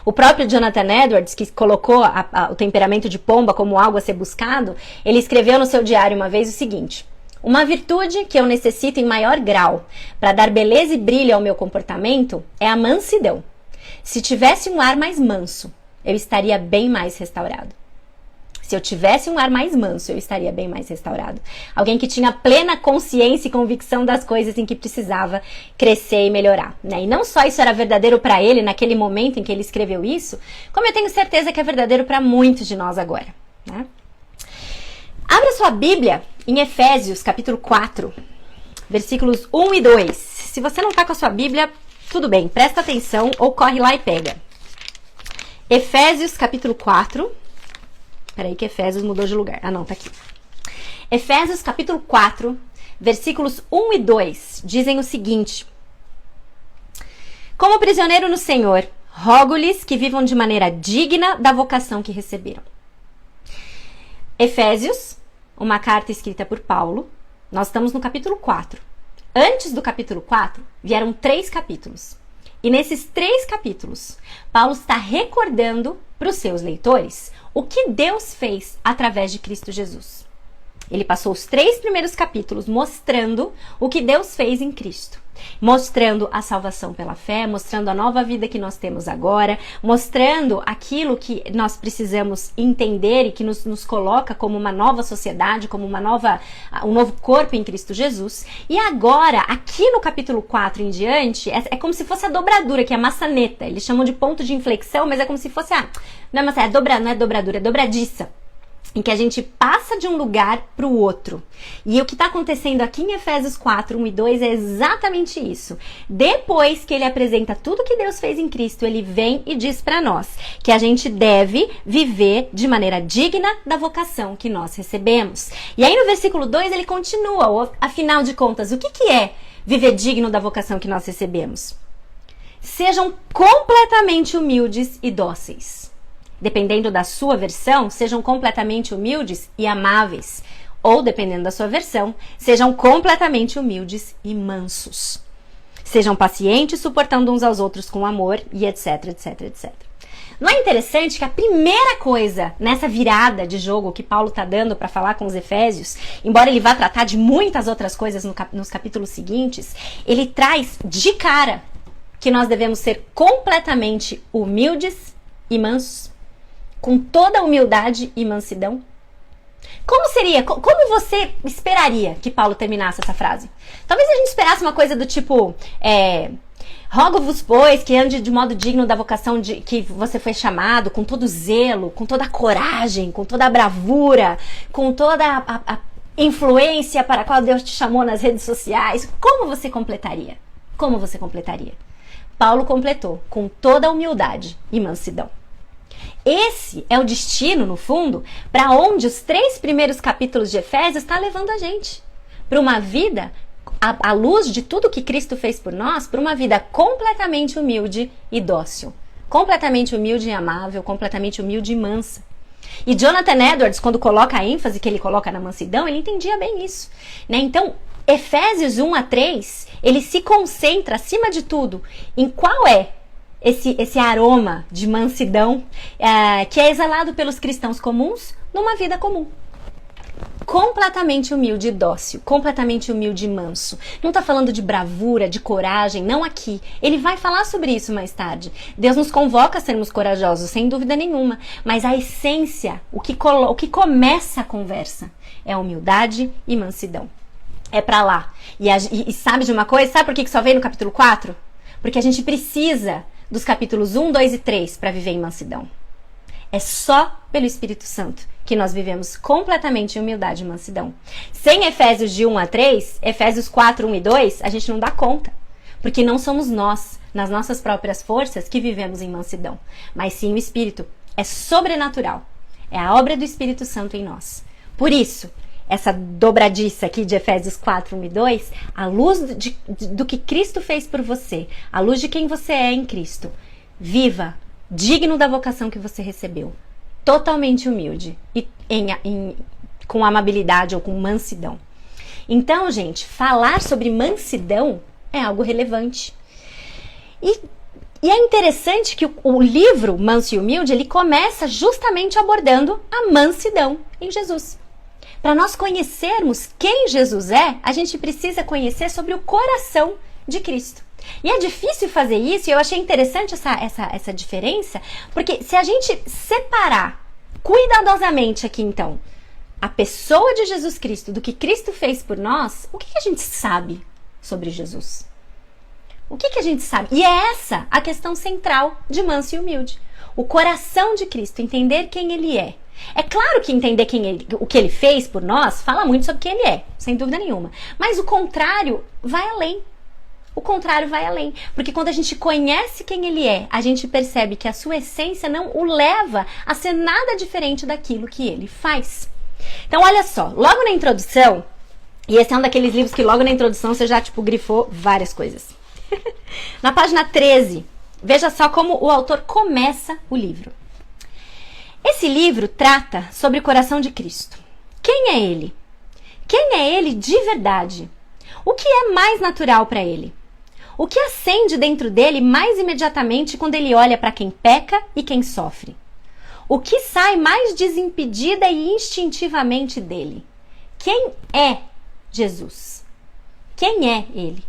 O próprio Jonathan Edwards, que colocou o temperamento de pomba como algo a ser buscado, ele escreveu no seu diário uma vez o seguinte: uma virtude que eu necessito em maior grau para dar beleza e brilho ao meu comportamento é a mansidão. Se tivesse um ar mais manso, eu estaria bem mais restaurado. Se eu tivesse um ar mais manso, eu estaria bem mais restaurado. Alguém que tinha plena consciência e convicção das coisas em que precisava crescer e melhorar, né? E não só isso era verdadeiro para ele naquele momento em que ele escreveu isso, como eu tenho certeza que é verdadeiro para muitos de nós agora, né? Abra sua Bíblia em Efésios, capítulo 4, versículos 1 e 2. Se você não está com a sua Bíblia, tudo bem, presta atenção ou corre lá e pega. Efésios, capítulo 4. Peraí que Efésios mudou de lugar. Ah, não, tá aqui. Efésios, capítulo 4, versículos 1 e 2, dizem o seguinte: como prisioneiro no Senhor, rogo-lhes que vivam de maneira digna da vocação que receberam. Efésios, uma carta escrita por Paulo. Nós estamos no capítulo 4. Antes do capítulo 4, vieram 3 capítulos. E nesses 3 capítulos, Paulo está recordando para os seus leitores o que Deus fez através de Cristo Jesus. Ele passou os 3 primeiros capítulos mostrando o que Deus fez em Cristo. Mostrando a salvação pela fé, mostrando a nova vida que nós temos agora, mostrando aquilo que nós precisamos entender e que nos coloca como uma nova sociedade, como um novo corpo em Cristo Jesus. E agora, aqui no capítulo 4 em diante, é como se fosse a dobradura, que é a maçaneta. Eles chamam de ponto de inflexão, mas é como se fosse não é dobradura, é dobradiça, em que a gente passa de um lugar para o outro. E o que está acontecendo aqui em Efésios 4, 1 e 2 é exatamente isso. Depois que ele apresenta tudo que Deus fez em Cristo, ele vem e diz para nós que a gente deve viver de maneira digna da vocação que nós recebemos. E aí no versículo 2 ele continua, afinal de contas, o que é viver digno da vocação que nós recebemos? Sejam completamente humildes e dóceis. Dependendo da sua versão, sejam completamente humildes e amáveis. Ou, dependendo da sua versão, sejam completamente humildes e mansos. Sejam pacientes, suportando uns aos outros com amor e etc, etc, etc. Não é interessante que a primeira coisa nessa virada de jogo que Paulo está dando para falar com os Efésios, embora ele vá tratar de muitas outras coisas nos capítulos seguintes, ele traz de cara que nós devemos ser completamente humildes e mansos, com toda a humildade e mansidão? Como seria, como você esperaria que Paulo terminasse essa frase? Talvez a gente esperasse uma coisa do tipo, rogo-vos, pois, que ande de modo digno da vocação de que você foi chamado, com todo zelo, com toda a coragem, com toda a bravura, com toda a influência para a qual Deus te chamou nas redes sociais. Como você completaria? Como você completaria? Paulo completou com toda a humildade e mansidão. Esse é o destino, no fundo, para onde os 3 primeiros capítulos de Efésios está levando a gente. Para uma vida, à luz de tudo que Cristo fez por nós, para uma vida completamente humilde e dócil. Completamente humilde e amável, completamente humilde e mansa. E Jonathan Edwards, quando coloca a ênfase que ele coloca na mansidão, ele entendia bem isso, né? Então, Efésios 1 a 3, ele se concentra, acima de tudo, em qual é esse aroma de mansidão que é exalado pelos cristãos comuns numa vida comum. Completamente humilde e dócil, completamente humilde e manso. Não está falando de bravura, de coragem, não aqui. Ele vai falar sobre isso mais tarde. Deus nos convoca a sermos corajosos, sem dúvida nenhuma. Mas a essência, o que começa a conversa, é humildade e mansidão. É pra lá. E sabe de uma coisa? Sabe por que só veio no capítulo 4? Porque a gente precisa dos capítulos 1, 2 e 3 para viver em mansidão. É só pelo Espírito Santo que nós vivemos completamente em humildade e mansidão. Sem Efésios de 1 a 3, Efésios 4, 1 e 2, a gente não dá conta. Porque não somos nós, nas nossas próprias forças, que vivemos em mansidão. Mas sim o Espírito. É sobrenatural. É a obra do Espírito Santo em nós. Por isso, essa dobradiça aqui de Efésios 4, 1 e 2, à luz do que Cristo fez por você, à luz de quem você é em Cristo, viva digno da vocação que você recebeu, totalmente humilde e com amabilidade ou com mansidão. Então, gente, falar sobre mansidão é algo relevante. E é interessante que o livro Manso e Humilde, ele começa justamente abordando a mansidão em Jesus. Para nós conhecermos quem Jesus é, a gente precisa conhecer sobre o coração de Cristo. E é difícil fazer isso, e eu achei interessante essa diferença, porque se a gente separar cuidadosamente aqui, então, a pessoa de Jesus Cristo do que Cristo fez por nós, o que a gente sabe sobre Jesus? O que a gente sabe? E é essa a questão central de Manso e Humilde. O coração de Cristo, entender quem Ele é. É claro que entender o que Ele fez por nós fala muito sobre quem Ele é, sem dúvida nenhuma. Mas o contrário vai além. O contrário vai além. Porque quando a gente conhece quem Ele é, a gente percebe que a sua essência não o leva a ser nada diferente daquilo que Ele faz. Então, olha só, logo na introdução, e esse é um daqueles livros que logo na introdução você já, grifou várias coisas. Na página 13, veja só como o autor começa o livro. Esse livro trata sobre o coração de Cristo. Quem é Ele? Quem é Ele de verdade? O que é mais natural para Ele? O que acende dentro dele mais imediatamente quando ele olha para quem peca e quem sofre? O que sai mais desimpedida e instintivamente dele? Quem é Jesus? Quem é Ele?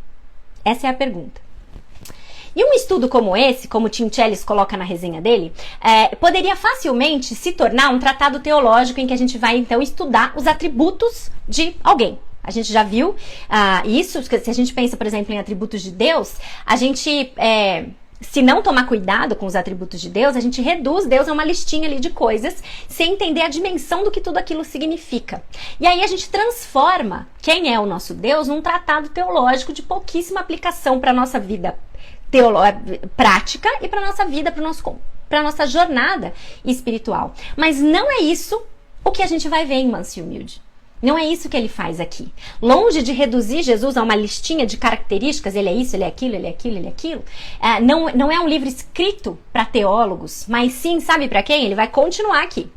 Essa é a pergunta. E um estudo como esse, como Tim Challies coloca na resenha dele, poderia facilmente se tornar um tratado teológico em que a gente vai, então, estudar os atributos de alguém. A gente já viu isso, se a gente pensa, por exemplo, em atributos de Deus, a gente, se não tomar cuidado com os atributos de Deus, a gente reduz Deus a uma listinha ali de coisas, sem entender a dimensão do que tudo aquilo significa. E aí a gente transforma quem é o nosso Deus num tratado teológico de pouquíssima aplicação para a nossa vida prática e para a nossa vida, para a nossa jornada espiritual. Mas não é isso o que a gente vai ver em Manso e Humilde. Não é isso que ele faz aqui. Longe de reduzir Jesus a uma listinha de características, ele é isso, ele é aquilo, ele é aquilo, ele é aquilo, não é um livro escrito para teólogos, mas sim, sabe para quem? Ele vai continuar aqui.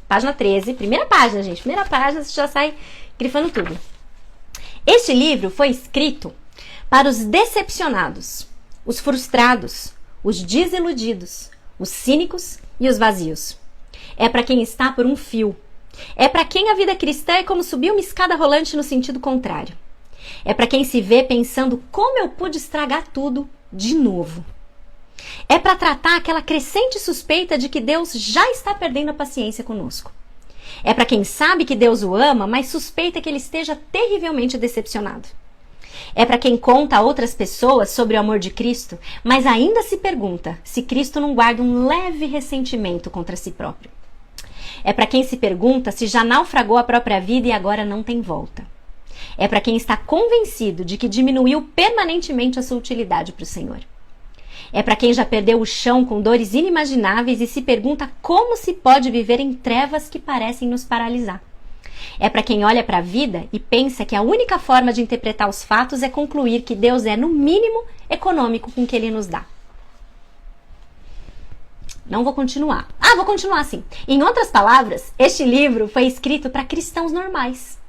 Página 13, primeira página, gente. Primeira página, você já sai grifando tudo. Este livro foi escrito para os decepcionados, os frustrados, os desiludidos, os cínicos e os vazios. É para quem está por um fio. É para quem a vida cristã é como subir uma escada rolante no sentido contrário. É para quem se vê pensando como eu pude estragar tudo de novo. É para tratar aquela crescente suspeita de que Deus já está perdendo a paciência conosco. É para quem sabe que Deus o ama, mas suspeita que ele esteja terrivelmente decepcionado. É para quem conta a outras pessoas sobre o amor de Cristo, mas ainda se pergunta se Cristo não guarda um leve ressentimento contra si próprio. É para quem se pergunta se já naufragou a própria vida e agora não tem volta. É para quem está convencido de que diminuiu permanentemente a sua utilidade para o Senhor. É para quem já perdeu o chão com dores inimagináveis e se pergunta como se pode viver em trevas que parecem nos paralisar. É para quem olha para a vida e pensa que a única forma de interpretar os fatos é concluir que Deus é, no mínimo, econômico com o que Ele nos dá. Não vou continuar. Vou continuar assim. Em outras palavras, este livro foi escrito para cristãos normais.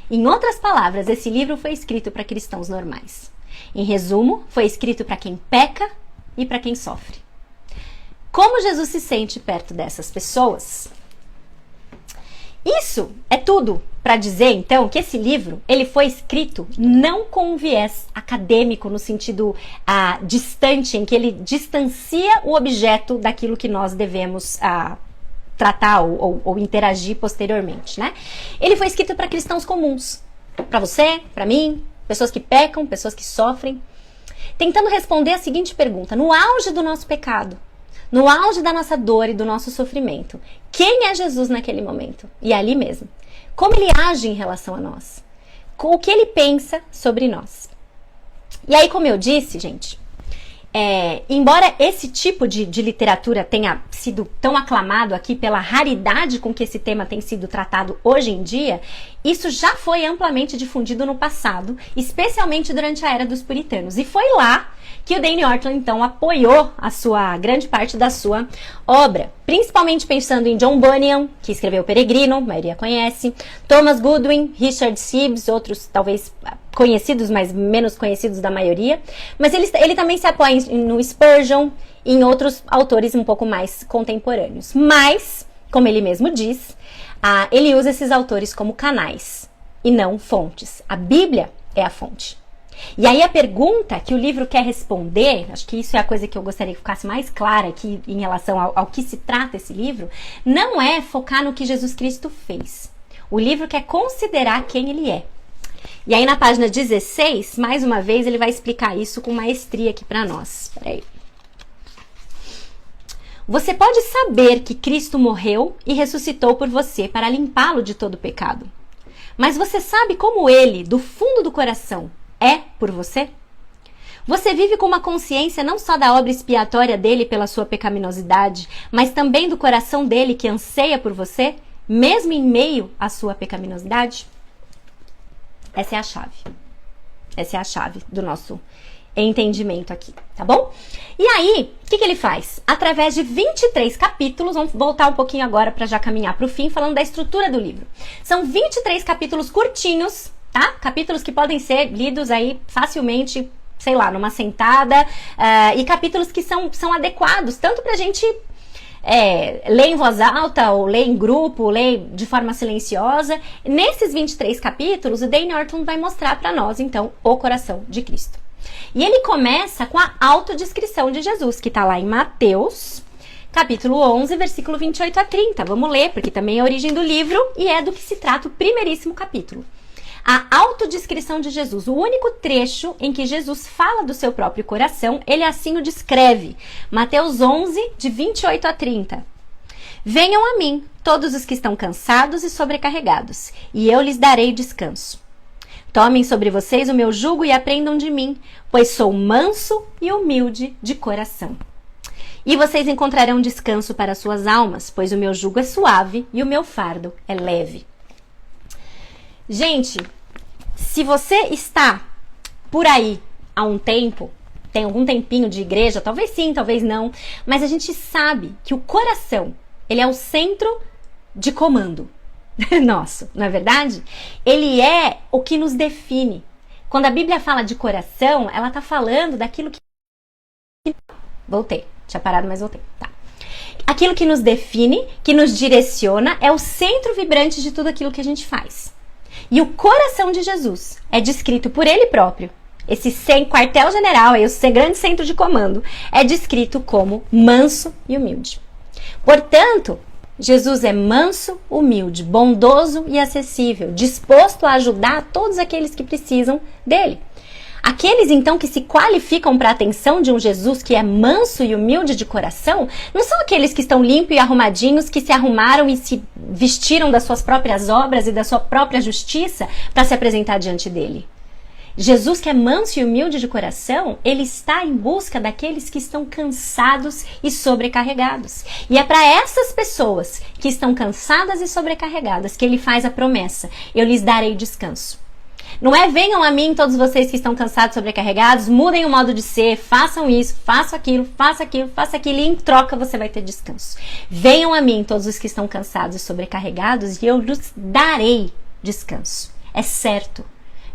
Em outras palavras, esse livro foi escrito para cristãos normais. Em resumo, foi escrito para quem peca e para quem sofre. Como Jesus se sente perto dessas pessoas? Isso é tudo para dizer, então, que esse livro ele foi escrito não com um viés acadêmico no sentido distante, em que ele distancia o objeto daquilo que nós devemos tratar ou interagir posteriormente, né? Ele foi escrito para cristãos comuns, para você, para mim, pessoas que pecam, pessoas que sofrem, tentando responder a seguinte pergunta: no auge do nosso pecado, no auge da nossa dor e do nosso sofrimento, quem é Jesus naquele momento? E ali mesmo. Como ele age em relação a nós? O que ele pensa sobre nós? E aí, como eu disse, gente, embora esse tipo de literatura tenha sido tão aclamado aqui pela raridade com que esse tema tem sido tratado hoje em dia, isso já foi amplamente difundido no passado, especialmente durante a era dos puritanos. E foi lá que o Dane Ortlund, então, apoiou a grande parte da sua obra, principalmente pensando em John Bunyan, que escreveu O Peregrino, a maioria conhece, Thomas Goodwin, Richard Sibbes, outros talvez conhecidos, mas menos conhecidos da maioria, mas ele também se apoia no Spurgeon e em outros autores um pouco mais contemporâneos. Mas, como ele mesmo diz, ele usa esses autores como canais e não fontes. A Bíblia é a fonte. E aí a pergunta que o livro quer responder, acho que isso é a coisa que eu gostaria que ficasse mais clara aqui em relação ao que se trata esse livro, não é focar no que Jesus Cristo fez. O livro quer considerar quem ele é. E aí na página 16, mais uma vez, ele vai explicar isso com maestria aqui para nós. Peraí. Você pode saber que Cristo morreu e ressuscitou por você para limpá-lo de todo pecado. Mas você sabe como ele, do fundo do coração, é por você? Você vive com uma consciência não só da obra expiatória dele pela sua pecaminosidade, mas também do coração dele que anseia por você, mesmo em meio à sua pecaminosidade? Essa é a chave. Essa é a chave do nosso entendimento aqui, tá bom? E aí, o que ele faz? Através de 23 capítulos, vamos voltar um pouquinho agora para já caminhar para o fim, falando da estrutura do livro. São 23 capítulos curtinhos, tá? Capítulos que podem ser lidos aí facilmente, sei lá, numa sentada, e capítulos que são adequados, tanto pra gente ler em voz alta, ou ler em grupo, ou ler de forma silenciosa. Nesses 23 capítulos, o Dane Ortlund vai mostrar pra nós, então, o coração de Cristo. E ele começa com a autodescrição de Jesus, que tá lá em Mateus, capítulo 11, versículo 28 a 30. Vamos ler, porque também é a origem do livro e é do que se trata o primeiríssimo capítulo. A autodescrição de Jesus, o único trecho em que Jesus fala do seu próprio coração, ele assim o descreve. Mateus 11, de 28 a 30. Venham a mim, todos os que estão cansados e sobrecarregados, e eu lhes darei descanso. Tomem sobre vocês o meu jugo e aprendam de mim, pois sou manso e humilde de coração. E vocês encontrarão descanso para suas almas, pois o meu jugo é suave e o meu fardo é leve. Gente, se você está por aí há um tempo, tem algum tempinho de igreja, talvez sim, talvez não, mas a gente sabe que o coração, ele é o centro de comando nosso, não é verdade? Ele é o que nos define. Quando a Bíblia fala de coração, ela está falando daquilo que... Voltei, tinha parado, mas voltei, tá. Aquilo que nos define, que nos direciona, é o centro vibrante de tudo aquilo que a gente faz. E o coração de Jesus é descrito por ele próprio. Esse quartel-general, o grande centro de comando, é descrito como manso e humilde. Portanto, Jesus é manso, humilde, bondoso e acessível, disposto a ajudar todos aqueles que precisam dele. Aqueles, então, que se qualificam para a atenção de um Jesus que é manso e humilde de coração, não são aqueles que estão limpos e arrumadinhos, que se arrumaram e se vestiram das suas próprias obras e da sua própria justiça para se apresentar diante dele. Jesus, que é manso e humilde de coração, ele está em busca daqueles que estão cansados e sobrecarregados. E é para essas pessoas que estão cansadas e sobrecarregadas que ele faz a promessa: eu lhes darei descanso. Não é venham a mim todos vocês que estão cansados, sobrecarregados, mudem o modo de ser, façam isso, façam aquilo, e em troca você vai ter descanso. Venham a mim todos os que estão cansados e sobrecarregados e eu lhes darei descanso. É certo.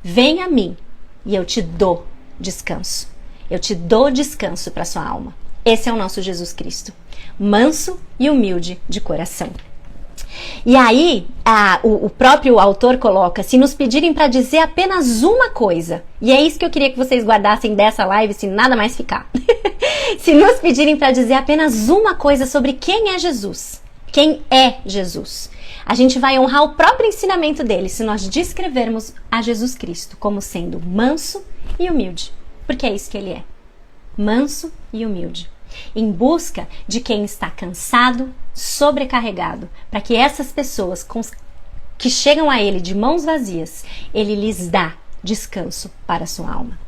Venha a mim e eu te dou descanso. Eu te dou descanso para sua alma. Esse é o nosso Jesus Cristo, manso e humilde de coração. E aí, o próprio autor coloca: se nos pedirem para dizer apenas uma coisa, e é isso que eu queria que vocês guardassem dessa live, se nada mais ficar. Se nos pedirem para dizer apenas uma coisa sobre quem é Jesus, a gente vai honrar o próprio ensinamento dele se nós descrevermos a Jesus Cristo como sendo manso e humilde, porque é isso que ele é, manso e humilde, em busca de quem está cansado, sobrecarregado, para que essas pessoas que chegam a ele de mãos vazias, ele lhes dá descanso para a sua alma.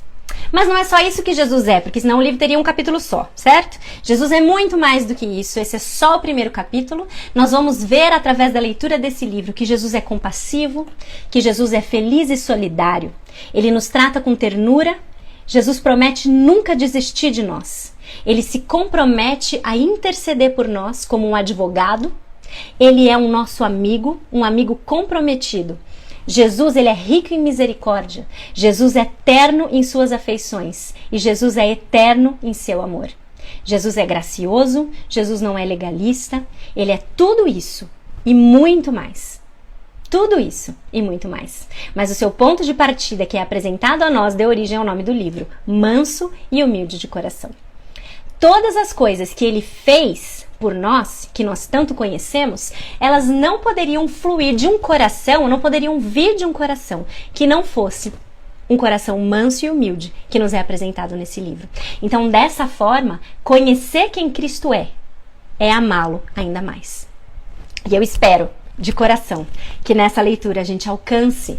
Mas não é só isso que Jesus é, porque senão o livro teria um capítulo só, certo? Jesus é muito mais do que isso, esse é só o primeiro capítulo. Nós vamos ver através da leitura desse livro que Jesus é compassivo, que Jesus é feliz e solidário. Ele nos trata com ternura. Jesus promete nunca desistir de nós. Ele se compromete a interceder por nós como um advogado. Ele é um nosso amigo, um amigo comprometido. Jesus, ele é rico em misericórdia. Jesus é eterno em suas afeições. E Jesus é eterno em seu amor. Jesus é gracioso, Jesus não é legalista. Ele é tudo isso e muito mais. Tudo isso e muito mais. Mas o seu ponto de partida, que é apresentado a nós, deu origem ao nome do livro: Manso e Humilde de Coração. Todas as coisas que ele fez por nós, que nós tanto conhecemos, elas não poderiam fluir de um coração, não poderiam vir de um coração que não fosse um coração manso e humilde, que nos é apresentado nesse livro. Então, dessa forma, conhecer quem Cristo é amá-lo ainda mais. E eu espero, de coração, que nessa leitura a gente alcance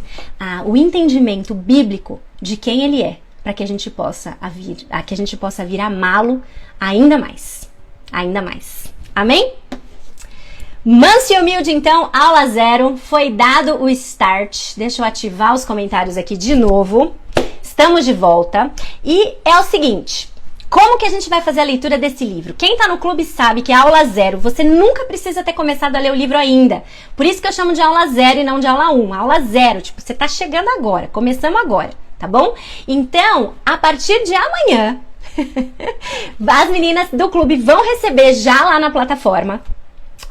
o entendimento bíblico de quem ele é, para que a gente possa vir amá-lo ainda mais. Ainda mais. Amém? Manso e humilde, então, aula 0. Foi dado o start. Deixa eu ativar os comentários aqui de novo. Estamos de volta. E é o seguinte: como que a gente vai fazer a leitura desse livro? Quem tá no clube sabe que é aula 0. Você nunca precisa ter começado a ler o livro ainda. Por isso que eu chamo de aula 0 e não de aula 1. Aula 0, tipo, você tá chegando agora. Começamos agora, tá bom? Então, a partir de amanhã, as meninas do clube vão receber já lá na plataforma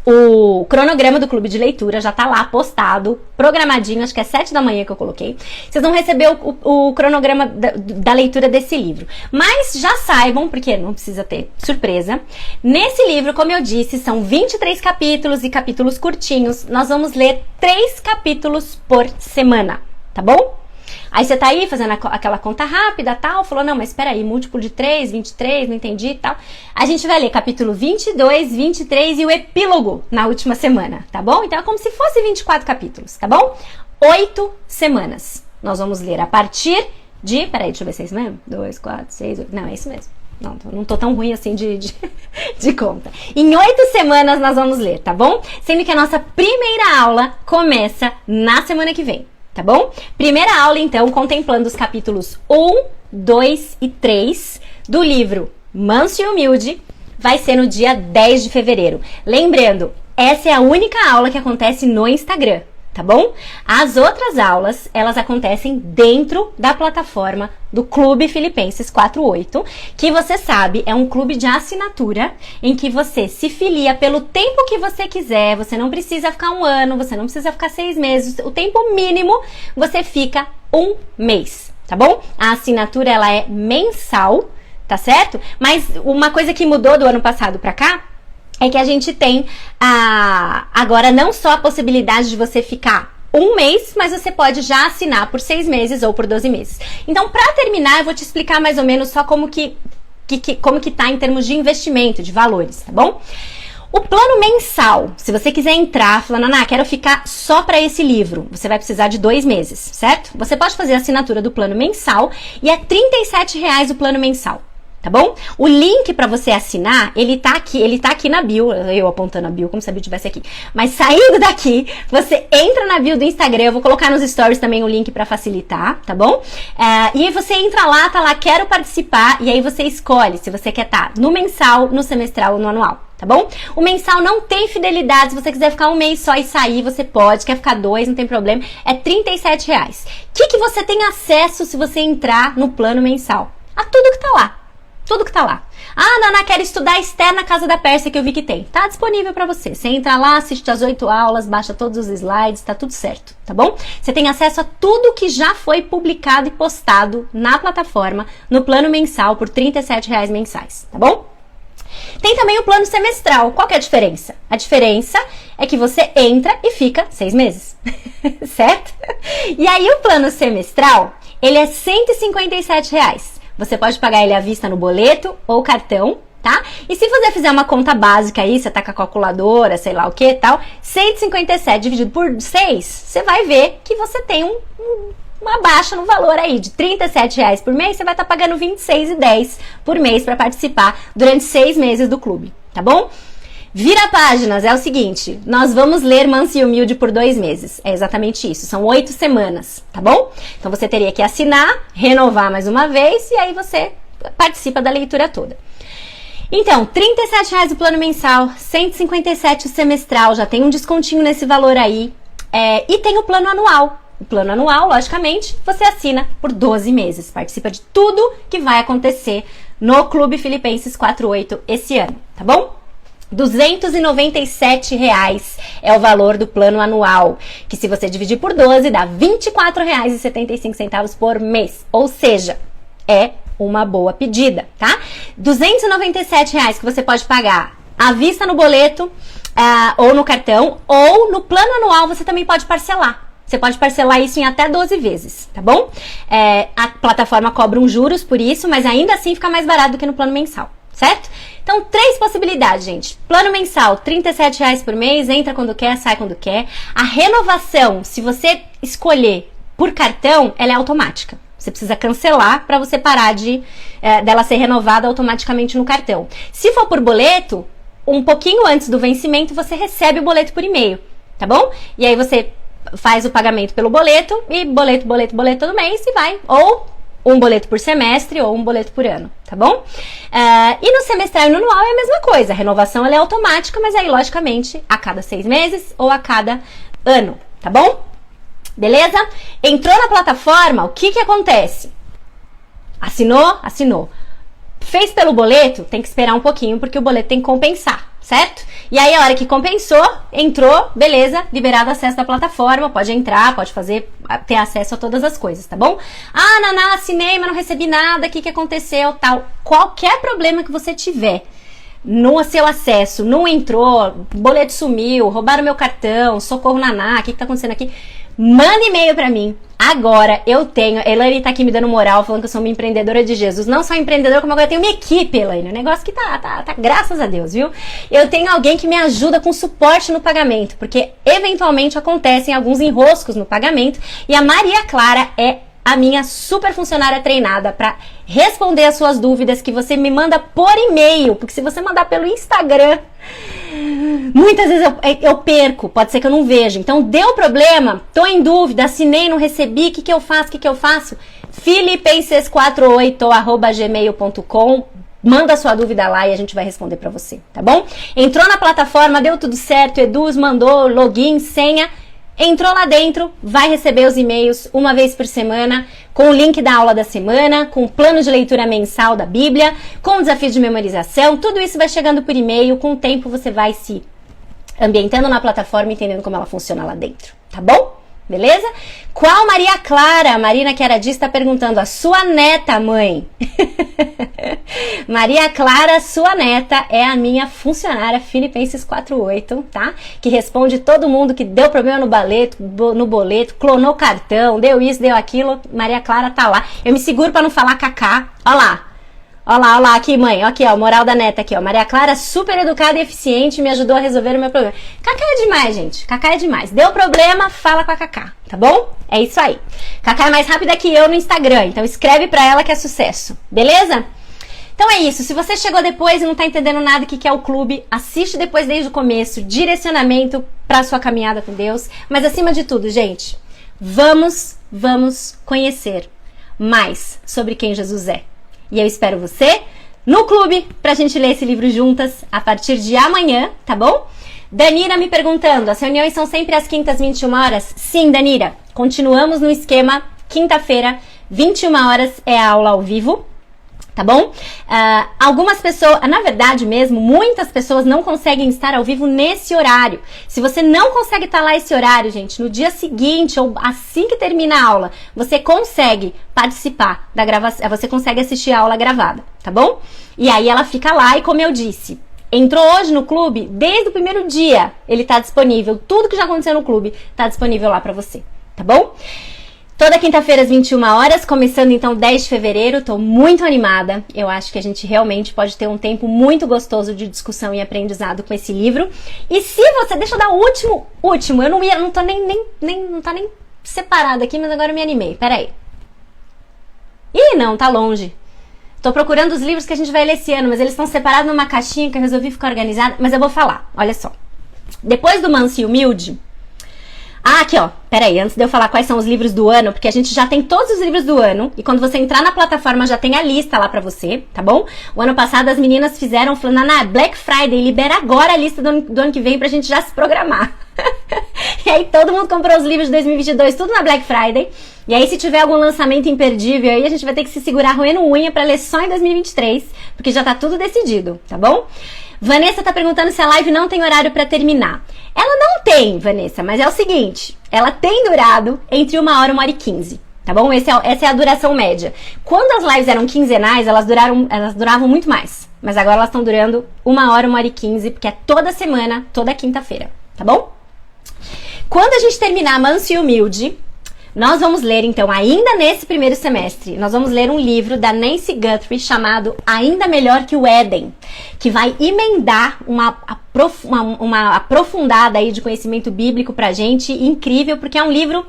o cronograma do clube de leitura. Já tá lá postado, programadinho, acho que é 7 da manhã que eu coloquei. Vocês vão receber o cronograma da leitura desse livro. Mas já saibam, porque não precisa ter surpresa, nesse livro, como eu disse, são 23 capítulos e capítulos curtinhos. Nós vamos ler 3 capítulos por semana, tá bom? Aí você tá aí fazendo aquela conta rápida, tal, falou, não, mas espera aí, múltiplo de 3, 23, não entendi e tal. A gente vai ler capítulo 22, 23 e o epílogo na última semana, tá bom? Então é como se fosse 24 capítulos, tá bom? 8 semanas. Nós vamos ler a partir de... Peraí, deixa eu ver se é isso mesmo. 2, 4, 6, 8... Não, é isso mesmo. Não tô tão ruim assim de conta. Em 8 semanas nós vamos ler, tá bom? Sendo que a nossa primeira aula começa na semana que vem. Tá bom? Primeira aula, então, contemplando os capítulos 1, 2 e 3 do livro Manso e Humilde, vai ser no dia 10 de fevereiro. Lembrando, essa é a única aula que acontece no Instagram, tá bom? As outras aulas, elas acontecem dentro da plataforma do Clube Filipenses 48, que você sabe, é um clube de assinatura em que você se filia pelo tempo que você quiser. Você não precisa ficar 1 ano, você não precisa ficar 6 meses. O tempo mínimo você fica 1 mês, tá bom? A assinatura, ela é mensal, tá certo? Mas uma coisa que mudou do ano passado pra cá é que a gente tem agora não só a possibilidade de você ficar 1 mês, mas você pode já assinar por 6 meses ou por 12 meses. Então, para terminar, eu vou te explicar mais ou menos só como que tá em termos de investimento, de valores, tá bom? O plano mensal, se você quiser entrar falando, Ana, quero ficar só para esse livro, você vai precisar de 2 meses, certo? Você pode fazer a assinatura do plano mensal e é R$ 37,00 o plano mensal. Tá bom? O link pra você assinar, ele tá aqui na bio, eu apontando a bio como se a bio estivesse aqui. Mas saindo daqui, você entra na bio do Instagram, eu vou colocar nos stories também o link pra facilitar, tá bom? E aí você entra lá, tá lá, quero participar, e aí você escolhe se você quer estar no mensal, no semestral ou no anual. Tá bom? O mensal não tem fidelidade, se você quiser ficar 1 mês só e sair, você pode, quer ficar 2, não tem problema, é R$ 37,00. O que você tem acesso se você entrar no plano mensal? A tudo que tá lá. Tudo que tá lá. Ah, Naná, quero estudar Esther na Casa da Pérsia, que eu vi que tem. Tá disponível pra você. Você entra lá, assiste as 8 aulas, baixa todos os slides, tá tudo certo, tá bom? Você tem acesso a tudo que já foi publicado e postado na plataforma, no plano mensal, por R$ 37,00 mensais, tá bom? Tem também o plano semestral. Qual que é a diferença? A diferença é que você entra e fica 6 meses, certo? E aí o plano semestral, ele é R$ 157,00. Você pode pagar ele à vista no boleto ou cartão, tá? E se você fizer uma conta básica aí, você tá com a calculadora, sei lá o que tal, 157 dividido por 6, você vai ver que você tem uma baixa no valor aí de R$37 por mês, você vai estar pagando R$26,10 por mês para participar durante 6 meses do clube, tá bom? Vira páginas, é o seguinte, nós vamos ler Manso e Humilde por 2 meses, é exatamente isso, são 8 semanas, tá bom? Então você teria que assinar, renovar mais uma vez e aí você participa da leitura toda. Então, R$37 o plano mensal, R$157 o semestral, já tem um descontinho nesse valor aí, e tem o plano anual. O plano anual, logicamente, você assina por 12 meses, participa de tudo que vai acontecer no Clube Filipenses 48 esse ano, tá bom? R$297 é o valor do plano anual, que se você dividir por 12 dá R$24,75 por mês, ou seja, é uma boa pedida, tá? R$297 que você pode pagar à vista no boleto, ou no cartão, ou no plano anual você também pode parcelar. Você pode parcelar isso em até 12 vezes, tá bom? A plataforma cobra uns juros por isso, mas ainda assim fica mais barato do que no plano mensal, certo? Então, 3 possibilidades, gente. Plano mensal, R$37 por mês, entra quando quer, sai quando quer. A renovação, se você escolher por cartão, ela é automática. Você precisa cancelar para você parar dela ser renovada automaticamente no cartão. Se for por boleto, um pouquinho antes do vencimento, você recebe o boleto por e-mail, tá bom? E aí você faz o pagamento pelo boleto, e boleto todo mês e vai. Ou um boleto por semestre ou um boleto por ano, tá bom? E no semestral e no anual é a mesma coisa. A renovação ela é automática, mas aí, logicamente, a cada 6 meses ou a cada ano, tá bom? Beleza? Entrou na plataforma, o que acontece? Assinou. Fez pelo boleto, tem que esperar um pouquinho, porque o boleto tem que compensar, certo? E aí, a hora que compensou, entrou, beleza, liberado acesso da plataforma, pode entrar, pode ter acesso a todas as coisas, tá bom? Ah, Naná, assinei, mas não recebi nada, o que aconteceu, tal. Qualquer problema que você tiver no seu acesso, não entrou, boleto sumiu, roubaram meu cartão, socorro Naná, o que tá acontecendo aqui? Manda e-mail pra mim. Agora eu tenho, a Elaine tá aqui me dando moral, falando que eu sou uma empreendedora de Jesus. Não só empreendedora, como agora eu tenho uma equipe, Elaine. Um negócio que tá, graças a Deus, viu? Eu tenho alguém que me ajuda com suporte no pagamento, porque eventualmente acontecem alguns enroscos no pagamento. E a Maria Clara é a minha super funcionária treinada para responder as suas dúvidas que você me manda por e-mail, porque se você mandar pelo Instagram, muitas vezes eu perco, pode ser que eu não veja. Então, deu problema, tô em dúvida, assinei, não recebi, o que eu faço? filipenses48@gmail.com. Manda sua dúvida lá e a gente vai responder para você, tá bom? Entrou na plataforma, deu tudo certo, Edu mandou login, senha. Entrou lá dentro, vai receber os e-mails uma vez por semana, com o link da aula da semana, com o plano de leitura mensal da Bíblia, com o desafio de memorização, tudo isso vai chegando por e-mail, com o tempo você vai se ambientando na plataforma, entendendo como ela funciona lá dentro, tá bom? Beleza? Qual Maria Clara? A Marina Chiaradi está perguntando, a sua neta, mãe. Maria Clara, sua neta, é a minha funcionária Filipenses 48, tá? Que responde todo mundo que deu problema no boleto, clonou cartão, deu isso, deu aquilo. Maria Clara tá lá. Eu me seguro para não falar Cacá. Ó lá. Ó lá, aqui, mãe. Aqui, ó, moral da neta aqui, ó. Maria Clara, super educada e eficiente, me ajudou a resolver o meu problema. Cacá é demais, gente. Cacá é demais. Deu problema, fala com a Cacá, tá bom? É isso aí. Cacá é mais rápida que eu no Instagram, então escreve pra ela que é sucesso. Beleza? Então é isso. Se você chegou depois e não tá entendendo nada do que é o clube, assiste depois desde o começo. Direcionamento pra sua caminhada com Deus. Mas acima de tudo, gente, vamos conhecer mais sobre quem Jesus é. E eu espero você no clube pra gente ler esse livro juntas a partir de amanhã, tá bom? Danira me perguntando, as reuniões são sempre às quintas, 21 horas? Sim, Danira. Continuamos no esquema, quinta-feira, 21 horas é a aula ao vivo, tá bom? Algumas pessoas, na verdade mesmo, muitas pessoas não conseguem estar ao vivo nesse horário. Se você não consegue estar lá esse horário, gente, no dia seguinte ou assim que termina a aula, você consegue participar da gravação, você consegue assistir a aula gravada, tá bom? E aí ela fica lá e, como eu disse, entrou hoje no clube, desde o primeiro dia ele tá disponível, tudo que já aconteceu no clube tá disponível lá pra você, tá bom? Toda quinta-feira às 21 horas, começando então 10 de fevereiro, tô muito animada. Eu acho que a gente realmente pode ter um tempo muito gostoso de discussão e aprendizado com esse livro. E se você, deixa eu dar o último, eu não tá nem separado aqui, mas agora eu me animei. Peraí. Ih, não, tá longe. Tô procurando os livros que a gente vai ler esse ano, mas eles estão separados numa caixinha que eu resolvi ficar organizada. Mas eu vou falar, olha só. Depois do Manso e Humilde... Ah, aqui ó, peraí, antes de eu falar quais são os livros do ano, porque a gente já tem todos os livros do ano, e quando você entrar na plataforma já tem a lista lá pra você, tá bom? O ano passado as meninas fizeram, falando, Black Friday, libera agora a lista do ano que vem pra gente já se programar. E aí todo mundo comprou os livros de 2022, tudo na Black Friday, e aí se tiver algum lançamento imperdível aí, a gente vai ter que se segurar roendo unha pra ler só em 2023, porque já tá tudo decidido, tá bom? Vanessa tá perguntando se a live não tem horário pra terminar. Ela não tem, Vanessa, mas é o seguinte, ela tem durado entre 1 hora e 1h15, tá bom? Essa é a duração média. Quando as lives eram quinzenais, elas duravam muito mais, mas agora elas estão durando 1 hora, 1h15, porque é toda semana, toda quinta-feira, tá bom? Quando a gente terminar Manso e Humilde, nós vamos ler, então, ainda nesse primeiro semestre, nós vamos ler um livro da Nancy Guthrie chamado Ainda Melhor que o Éden, que vai emendar uma aprofundada aí de conhecimento bíblico pra gente, incrível, porque é um livro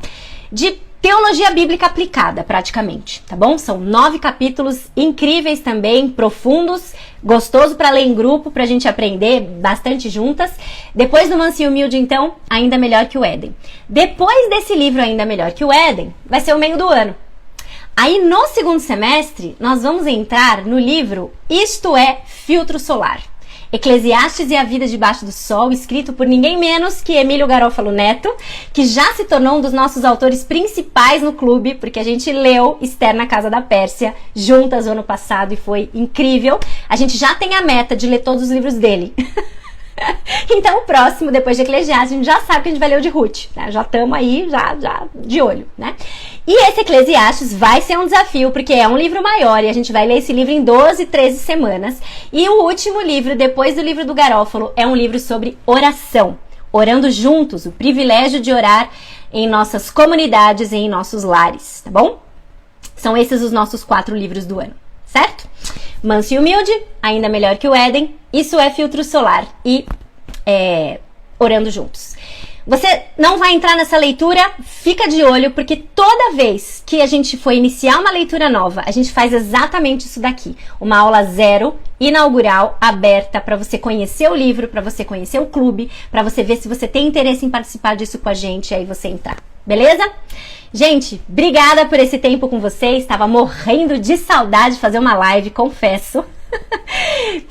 de teologia bíblica aplicada, praticamente, tá bom? São 9 capítulos incríveis também, profundos, gostoso para ler em grupo, pra gente aprender bastante juntas. Depois do Manso e Humilde, então, Ainda Melhor que o Éden. Depois desse livro Ainda Melhor que o Éden, vai ser o meio do ano. Aí, no segundo semestre, nós vamos entrar no livro Isto é Filtro Solar. Eclesiastes e a Vida Debaixo do Sol, escrito por ninguém menos que Emílio Garofalo Neto, que já se tornou um dos nossos autores principais no clube, porque a gente leu Esther na Casa da Pérsia juntas o ano passado e foi incrível. A gente já tem a meta de ler todos os livros dele. Então o próximo, depois de Eclesiastes, a gente já sabe que a gente vai ler o de Ruth, né? Já estamos aí, já de olho, né? E esse Eclesiastes vai ser um desafio, porque é um livro maior e a gente vai ler esse livro em 12, 13 semanas. E o último livro, depois do livro do Garófalo, é um livro sobre oração. Orando juntos, o privilégio de orar em nossas comunidades e em nossos lares, tá bom? São esses os nossos 4 livros do ano, certo? Manso e Humilde, Ainda Melhor que o Éden, Isso é Filtro Solar e Orando Juntos. Você não vai entrar nessa leitura, fica de olho, porque toda vez que a gente for iniciar uma leitura nova, a gente faz exatamente isso daqui. Uma aula 0, inaugural, aberta, para você conhecer o livro, para você conhecer o clube, para você ver se você tem interesse em participar disso com a gente, e aí você entrar. Beleza? Gente, obrigada por esse tempo com vocês. Estava morrendo de saudade de fazer uma live, confesso.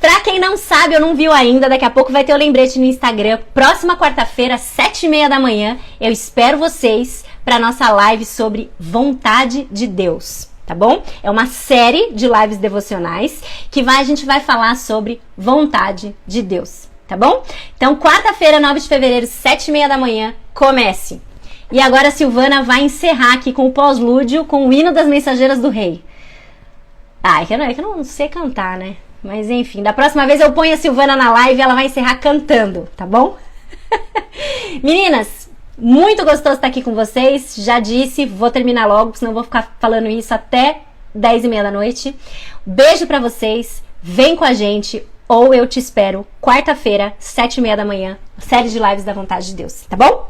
Pra quem não sabe ou não viu ainda, daqui a pouco vai ter o lembrete no Instagram. Próxima quarta-feira, 7h30 da manhã, eu espero vocês para nossa live sobre vontade de Deus, tá bom? É uma série de lives devocionais que a gente vai falar sobre vontade de Deus, tá bom? Então, quarta-feira, 9 de fevereiro, 7h30 da manhã, comece! E agora a Silvana vai encerrar aqui com o pós-lúdio, com o hino das mensageiras do rei. Ah, é que eu não sei cantar, né? Mas enfim, da próxima vez eu ponho a Silvana na live e ela vai encerrar cantando, tá bom? Meninas, muito gostoso estar aqui com vocês. Já disse, vou terminar logo, senão eu vou ficar falando isso até 10h30 da noite. Beijo pra vocês, vem com a gente, ou eu te espero quarta-feira, 7h30 da manhã, série de lives da Vontade de Deus, tá bom?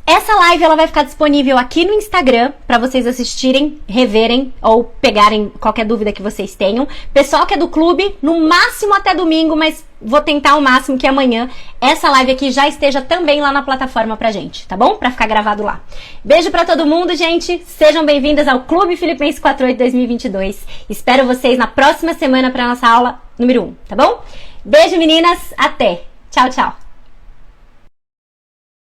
Essa live ela vai ficar disponível aqui no Instagram para vocês assistirem, reverem ou pegarem qualquer dúvida que vocês tenham. Pessoal que é do clube, no máximo até domingo, mas vou tentar ao máximo que amanhã essa live aqui já esteja também lá na plataforma pra gente, tá bom? Pra ficar gravado lá. Beijo pra todo mundo, gente. Sejam bem-vindas ao Clube Filipenses 48 2022. Espero vocês na próxima semana pra nossa aula número 1, tá bom? Beijo, meninas. Até. Tchau, tchau.